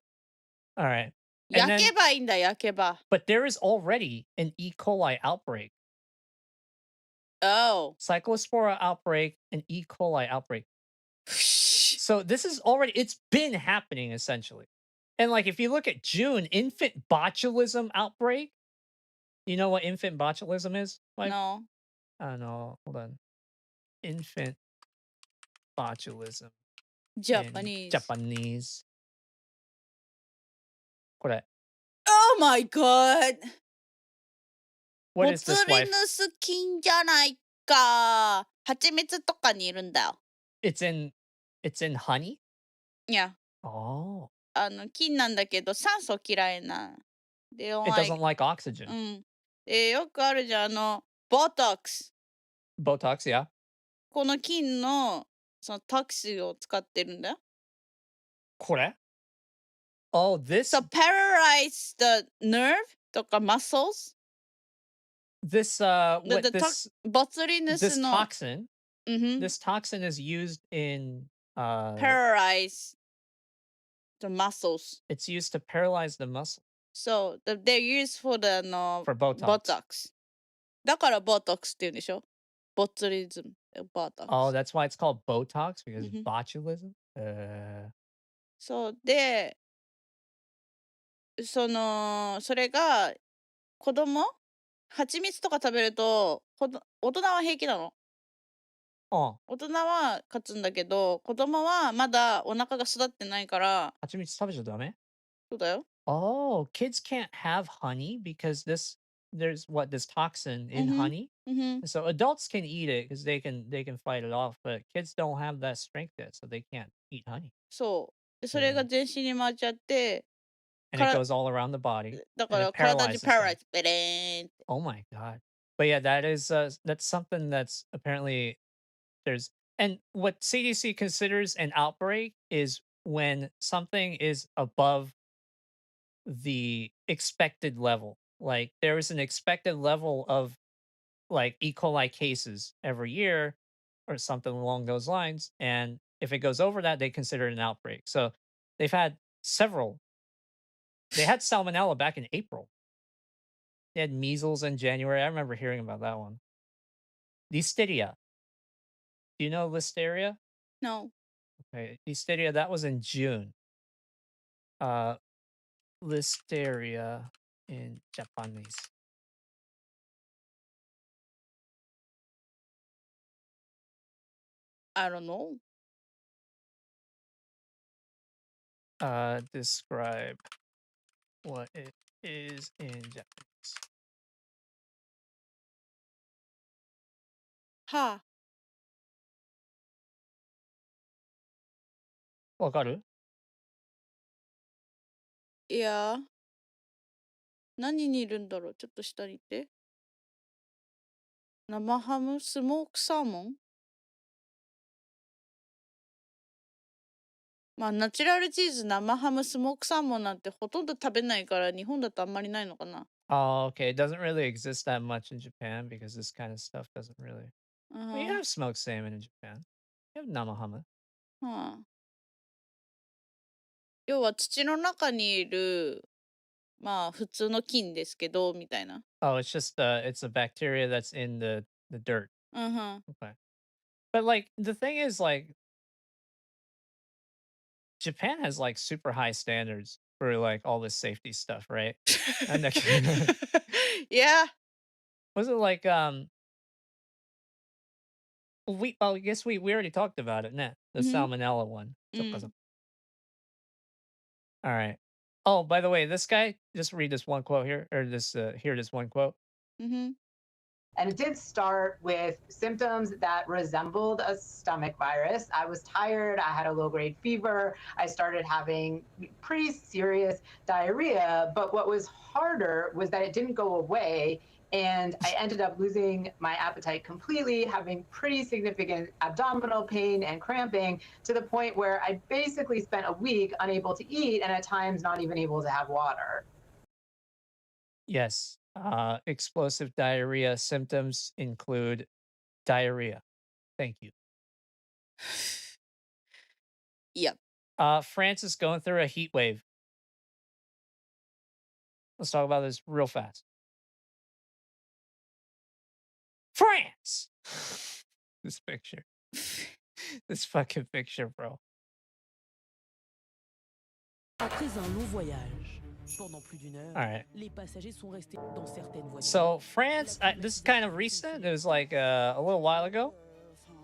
All right. And 焼け then, ばいいんだ、焼けば。 but there is already an E. coli outbreak. Oh. Cyclospora outbreak and E. coli outbreak. So this is already, it's been happening essentially. And like, if you look at June, infant botulism outbreak. You know what infant botulism is? Like, No. I don't know. Hold on. Infant botulism. in Japanese. Japanese. これ. Oh my god! What is this, ボツリ wife? ヌス菌じゃないか。蜂蜜とかにいるんだよ。It's in honey? いや、 Oh. 菌なんだけど酸素嫌いな。They don't It doesn't like oxygen. うん。で、よくあるじゃん、ボトックス。Botox, yeah. この菌の、そのトクスを使ってるんだよ。これ? Oh, this. So paralyze the nerve とか muscles. This The- what the this ボツリヌス this の toxin. Mhm. This toxin is used in paralyze the muscles. it's used to paralyze the muscle. So they're used for the For Botox. Botox. だからボトックスって言うんでしょ？ボツリズム、ボトックス。 Oh, that's why it's called Botox because Mhm. botulism. そうで、それが子供蜂蜜とか食べると大人は平気なの。大人は勝つんだけど、子供はまだお腹が育ってないから。蜂蜜食べちゃダメ？そうだよ。Oh, kids can't have honey because there's this toxin in honey. So adults can eat it because they can fight it off, but kids don't have that strength yet, so they can't eat honey. そう。でそれが全身に回っちゃって、And it goes all around the body. だか and ら it 体中 paralyzes パラ them. ライズベレーンって。Oh my god. But yeah, that's something that's apparently there's and what CDC considers an outbreak is when something is above the expected level. Like there is an expected level of like E. coli cases every year or something along those lines. And if it goes over that, they consider it an outbreak. So they've had several. They had salmonella back in April. They had measles in January. I remember hearing about that one. Listeria. Do you know listeria? No. Okay. Listeria, that was in June. Listeria in Japanese. I don't know. Describe what it is in Japanese. はあ。わかる？いや、何にいるんだろう。ちょっと下に行って。生ハム、スモークサーモン。まあ、ナチュラルチーズ、生ハム、スモークサーモンなんてほとんど食べないから、日本だとあんまりないのかな。Oh, okay. It doesn't really exist that much in Japan because this kind of stuff doesn't really. We have smoked salmon in Japan. We have namahama. はあ。要は土の中にいる、まあ普通の菌ですけど、みたいな。Oh, it's just it's a bacteria that's in the dirt. うんふん。 Okay. But like the thing is like Japan has like super high standards for like all this safety stuff, right? And Yeah. was it like I guess we already talked about it, nah, the salmonella one. Mm. All right. Oh, by the way, this guy, just read this one quote here, or hear this one quote. Mm-hmm. And it did start with symptoms that resembled a stomach virus. I was tired, I had a low-grade fever, I started having pretty serious diarrhea, but what was harder was that it didn't go away, and I ended up losing my appetite completely, having pretty significant abdominal pain and cramping, to the point where I basically spent a week unable to eat and at times not even able to have water. Yes. Explosive diarrhea symptoms include diarrhea. Thank you. Yep. France is going through a heat wave. Let's talk about this real fast. France! This picture. This fucking picture, bro. Après un long voyage, pendant plus d'une heure, All right. les passagers sont restés dans certaines voitures. So France, this is kind of recent. It was like a little while ago.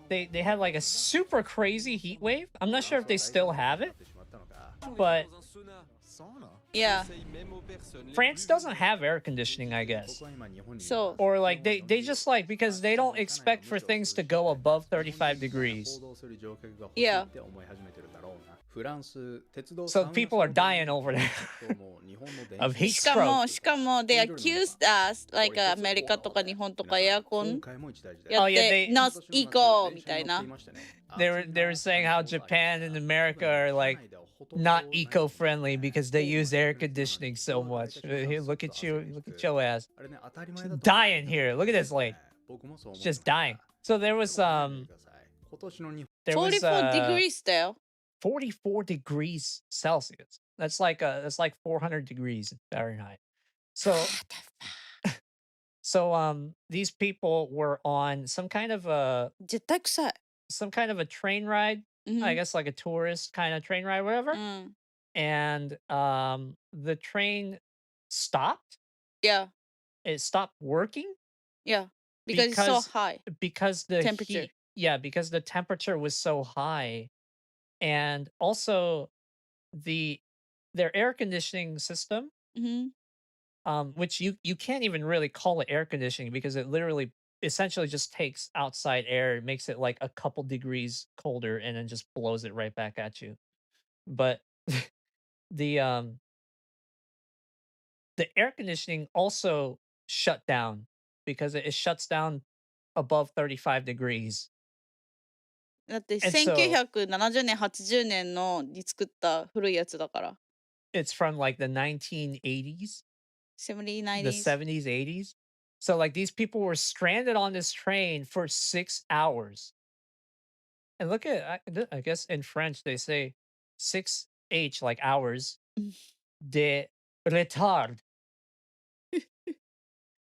They had like a super crazy heat wave. I'm not sure if they still have it, but yeah, France doesn't have air conditioning, I guess. So or like they just like because they don't expect for things to go above 35 degrees. Yeah. So people are dying over there of heat しか stroke. も、しかも、they accused us, like アメリカとか日本とかエアコンやっ Oh, yeah, て、they- not eco みたいな。They were saying how Japan and America are like not eco-friendly because they use air conditioning so much. Here, look at you, look at your ass. She's dying here. Look at this lady. She's just dying. So there was 44 degrees だよ。 44 degrees Celsius. That's like 400 degrees Fahrenheit. So these people were on some kind of a 絶対臭い。 some kind of a train ride, I guess like a tourist kind of train ride, whatever. And the train stopped. Yeah. It stopped working. Yeah. Because it's so high. Because the temperature. heat, yeah, because the temperature was so high. And also their air conditioning system, which you can't even really call it air conditioning because it literally essentially just takes outside air, makes it like a couple degrees colder, and then just blows it right back at you. But the air conditioning also shut down because it shuts down above 35 degrees. だって And so- 1970年、80年のに作った古いやつだから。 It's from like the 1980s, 70s, the 90s. 70s, 80s. So like these people were stranded on this train for 6 hours. And look at, I guess in French they say 6H like hours de retard.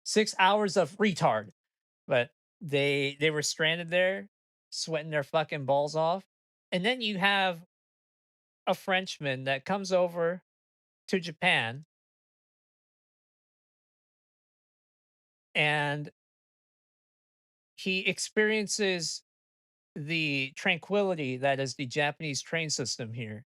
6 hours of retard. But they were stranded there, sweating their fucking balls off. And then you have a Frenchman that comes over to Japan and he experiences the tranquility that is the Japanese train system here.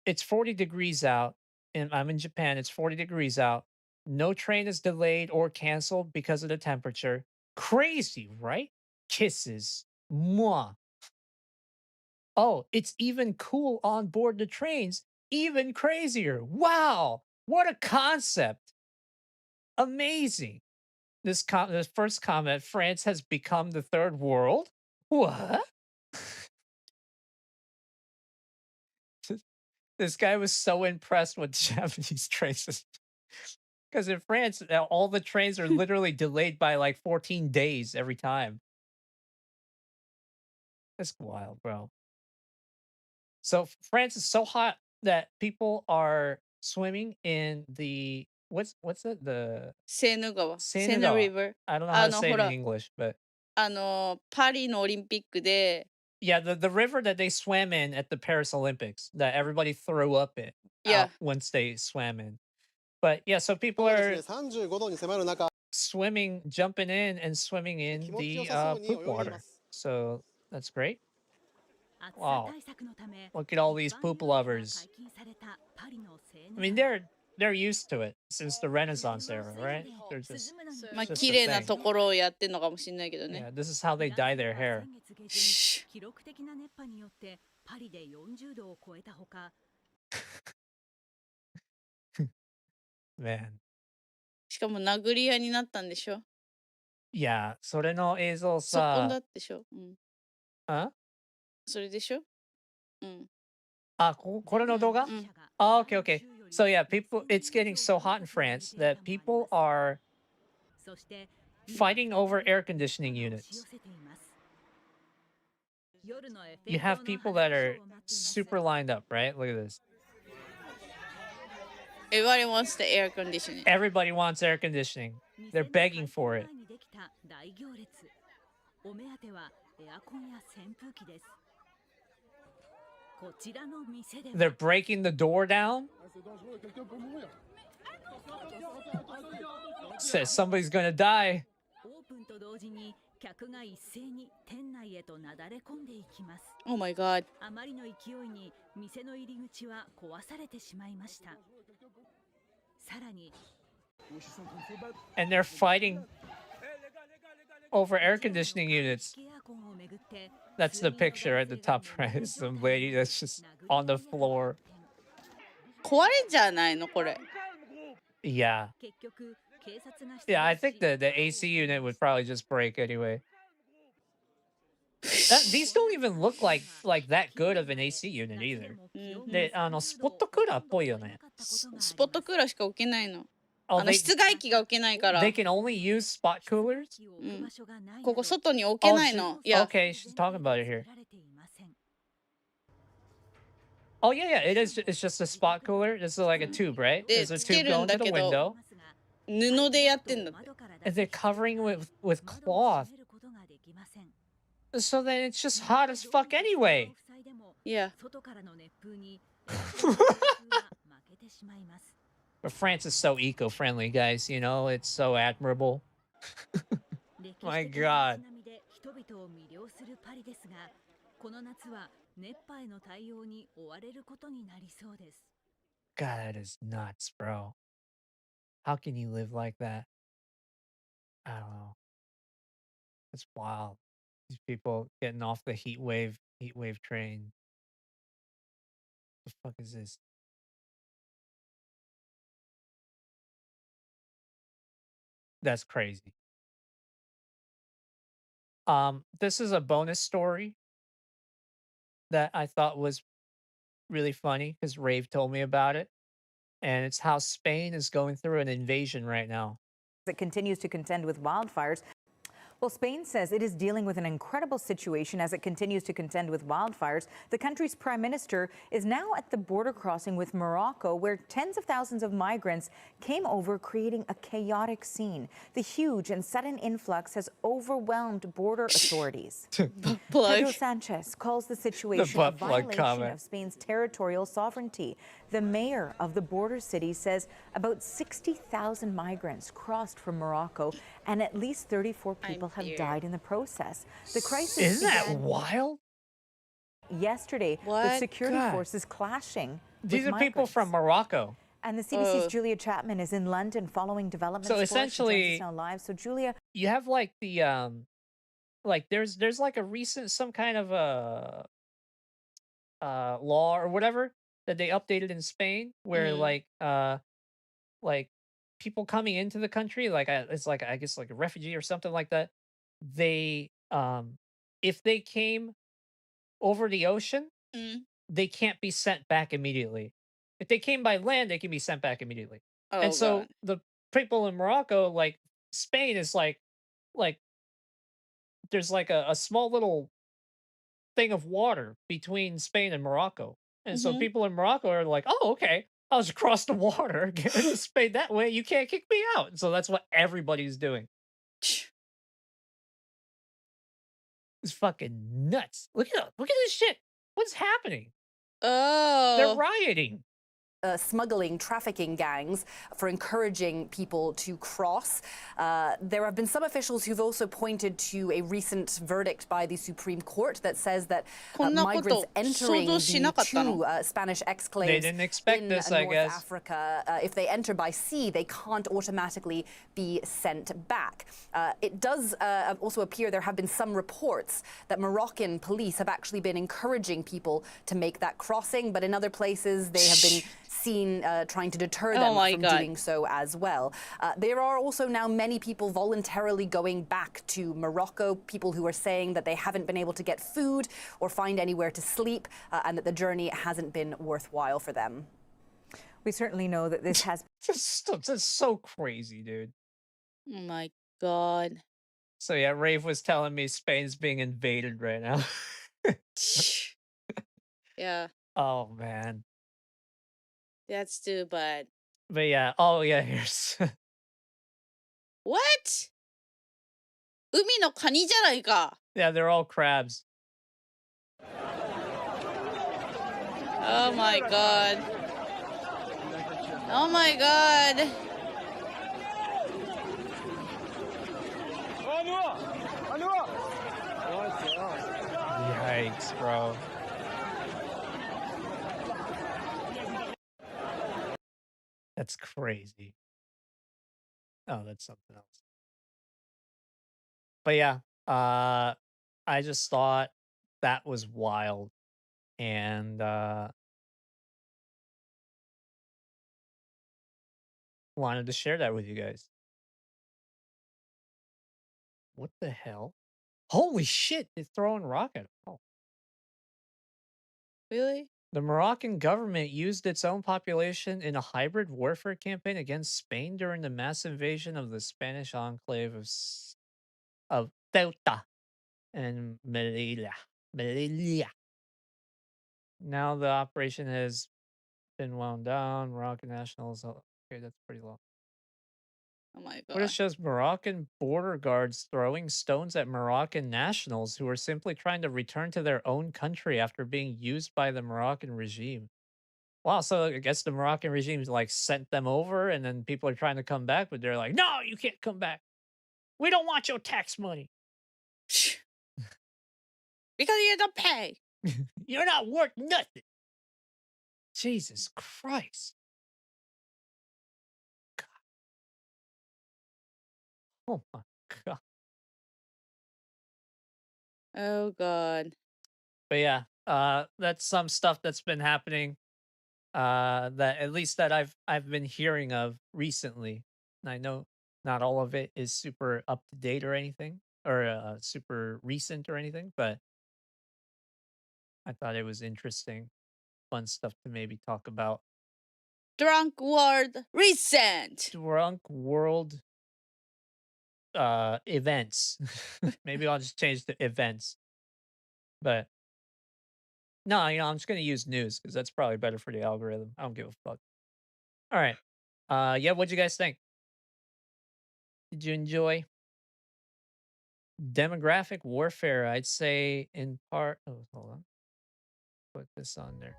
It's 40 degrees out, and I'm in Japan. It's 40 degrees out. No train is delayed or canceled because of the temperature. Crazy, right? Kisses. Mwah. Oh, it's even cool on board the trains. Even crazier. Wow. What a concept. Amazing. This first comment, France has become the third world. What? This guy was so impressed with Japanese train system. Because in France, all the trains are literally delayed by like 14 days every time. That's wild, bro. So France is so hot that people are swimming in the what's it? The セーヌ川。セーヌ Seine River。I don't know how to ほ say it in ら、 English, but パリのオリンピックで、 yeah, the river that they swam in at the Paris Olympics that everybody threw up in Yeah. once they swam in. But yeah, so people are swimming, jumping in and swimming in the poop water. So that's great. Wow. Look at all these poop lovers. I mean, they're used to it since the Renaissance era, right? They're just, まあ it's just 綺 a 麗な thing. ところをやってんのかもしれないけど Yeah, ね。 this is how they dye their hair. 記録的な熱波によってパリで40度を超えたほか、 Man. しかも殴り合いになったんでしょ。 Yeah, それの映像そこださ、でしょ。うん。あそれでしょ。うん。これの動画? うん。 Oh, okay, okay. So yeah, it's getting so hot in France that people are そして fighting over air conditioning units. 夜のエフェ You クト have の people 話 that are を待っています。 super lined up, right? Look at this. Everybody wants the air conditioning. Everybody wants air conditioning. They're begging for it. 店の開店前にできた大行列。お目当てはエアコンや扇風機です。こちらの店では They're breaking the door down. Says somebody's gonna die. オープンと同時に客が一斉に店内へとなだれ込んでいきます。 Oh my god. あまりの勢いに店の入り口は壊されてしまいました。さらに And they're fighting over air conditioning units. エアコンをめぐって That's the picture at the top right. Some lady that's just on the floor. 壊れじゃないのこれ。 Yeah. 結局警察が Yeah, I think the AC unit would probably just break anyway. These don't even look like that good of an AC unit either. で、スポットクーラーっぽいよね。スポットクーラーしか置けないの。 Oh, 室外機が置けないから。 they can only use spot coolers? うん。ここ外に置けないの。いや。 Okay, she's talking about it here. Oh yeah, it is. It's just a spot cooler. This is like a tube, right? で There's a つけ tube る going ん to だ the けど、 window. 布でやってんだって。 And they're covering with cloth. So then it's just hot as fuck anyway. Yeah. But France is so eco-friendly, guys. You know, it's so admirable. My God. 人々を魅了するパリですが、この夏は熱波への対応に追われることになりそうです。 God, that is nuts, bro. How can you live like that? I don't know. It's wild. These people getting off the heat wave train. The fuck is this? That's crazy. This is a bonus story that I thought was really funny because Rave told me about it. And it's how Spain is going through an invasion right now. It continues to contend with wildfires. Well, Spain says it is dealing with an incredible situation as it continues to contend with wildfires. The country's prime minister is now at the border crossing with Morocco, where tens of thousands of migrants came over, creating a chaotic scene. The huge and sudden influx has overwhelmed border authorities. Pedro Sanchez calls the situation a violation of Spain's territorial sovereignty. The mayor of the border city says about 60,000 migrants crossed from Morocco and at least 34 people have died in the process. The crisis Isn't that began wild? yesterday with What? security God. forces clashing These with are people migrants. from Morocco. And the CBC's Julia Chapman is in London following developments. So for us. She joins us essentially, now live. So Julia, you have like the like there's like a recent some kind of a law or whatever that they updated in Spain where like people coming into the country like it's like I guess like a refugee or something like that, they if they came over the ocean, Mm. they can't be sent back immediately. If they came by land, they can be sent back immediately. And Oh so God. the people in Morocco, like Spain is like there's like a small little thing of water between Spain and Morocco. And so Mhm. people in Morocco are like, "Oh, okay. I'll just cross the water, get into Spain that way. You can't kick me out." And so that's what everybody's doing. It's fucking nuts. Look at this shit. What's happening? They're Oh. rioting. Smuggling, trafficking gangs for encouraging people to cross. There have been some officials who've also pointed to a recent verdict by the Supreme Court that says that こんなこ migrants と entering 想像しな the かったの？ two Spanish They exclaves didn't expect in this, I North guess. Africa, if they enter by sea, they can't automatically be sent back. It does also appear there have been some reports that Moroccan police have actually been encouraging people to make that crossing, but in other places they have been seen trying to deter them Oh my from God. doing so as well. There are also now many people voluntarily going back to Morocco, people who are saying that they haven't been able to get food or find anywhere to sleep, and that the journey hasn't been worthwhile for them. we certainly know that this has That's so crazy, dude. Oh my God. So yeah, Rave was telling me Spain's being invaded right now. Yeah, Oh man. that's too bad. But yeah, oh yeah, here's What? 海のカニじゃないか。 yeah, they're all crabs. Oh my God. Oh my God. Yikes, bro. That's crazy. Oh, that's something else. But yeah, I just thought that was wild. And wanted to share that with you guys. What the hell? Holy shit, they're throwing rocket. Oh. Really? The Moroccan government used its own population in a hybrid warfare campaign against Spain during the mass invasion of the Spanish enclave of Ceuta and Melilla. Melilla. Now the operation has been wound down. Moroccan nationals. Okay, that's pretty long. Oh my But it God. shows Moroccan border guards throwing stones at Moroccan nationals who are simply trying to return to their own country after being used by the Moroccan regime. Wow, so I guess the Moroccan regime like sent them over and then people are trying to come back, but they're like, no, you can't come back. We don't want your tax money. Because you don't pay. You're not worth nothing. Jesus Christ. Oh my God. Oh God. But yeah, that's some stuff that's been happening. That at least that I've been hearing of recently. And I know not all of it is super up to date or anything, or super recent or anything, but I thought it was interesting, fun stuff to maybe talk about. Drunk World Recent. Drunk World events. Maybe I'll just change the events. But no, I'm just gonna use news because that's probably better for the algorithm. I don't give a fuck. All right. Yeah, what'd you guys think? Did you enjoy? Demographic warfare, I'd say in part. Oh, hold on. Put this on there.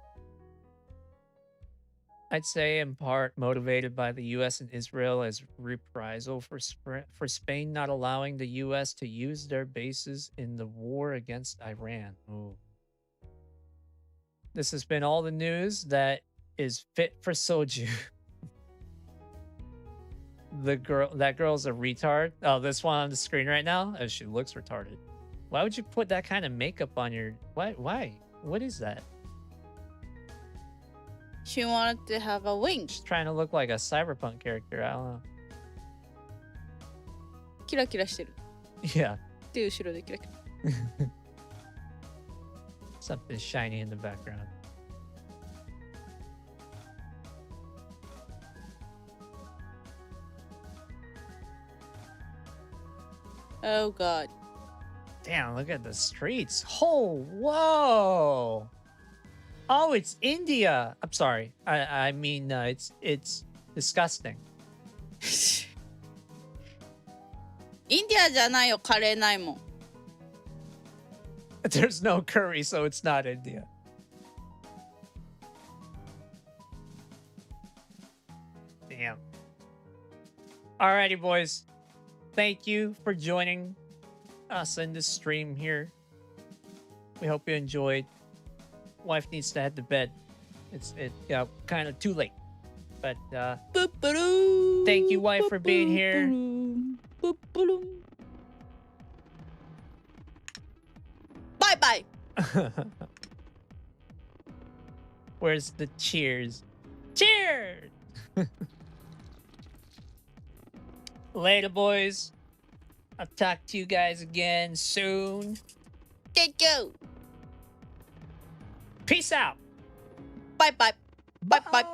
I'd say in part motivated by the U.S. and Israel as reprisal for Spain not allowing the U.S. to use their bases in the war against Iran. Ooh. This has been all the news that is fit for soju. That girl's a retard. Oh, this one on the screen right now? Oh, she looks retarded. Why would you put that kind of makeup on your... Why? What is that? She wanted to have a wing. She's trying to look like a cyberpunk character. I don't know. キラキラしてる。 Yeah. で、後ろでキラキラ。 Something shiny in the background. Oh God. Damn, look at the streets. Oh, whoa. Oh, it's India. I'm sorry. I mean, it's disgusting. インディアじゃないよ、カレーないもん。 There's no curry, so it's not India. Damn. Alrighty, boys. Thank you for joining us in this stream here. We hope you enjoyed. Wife needs to head to bed. It's kind of too late. But thank you, wife, for being here. Bye-bye. Where's the cheers? Cheers! Later, boys. I'll talk to you guys again soon. Thank you. Peace out. Bye-bye. Bye-bye.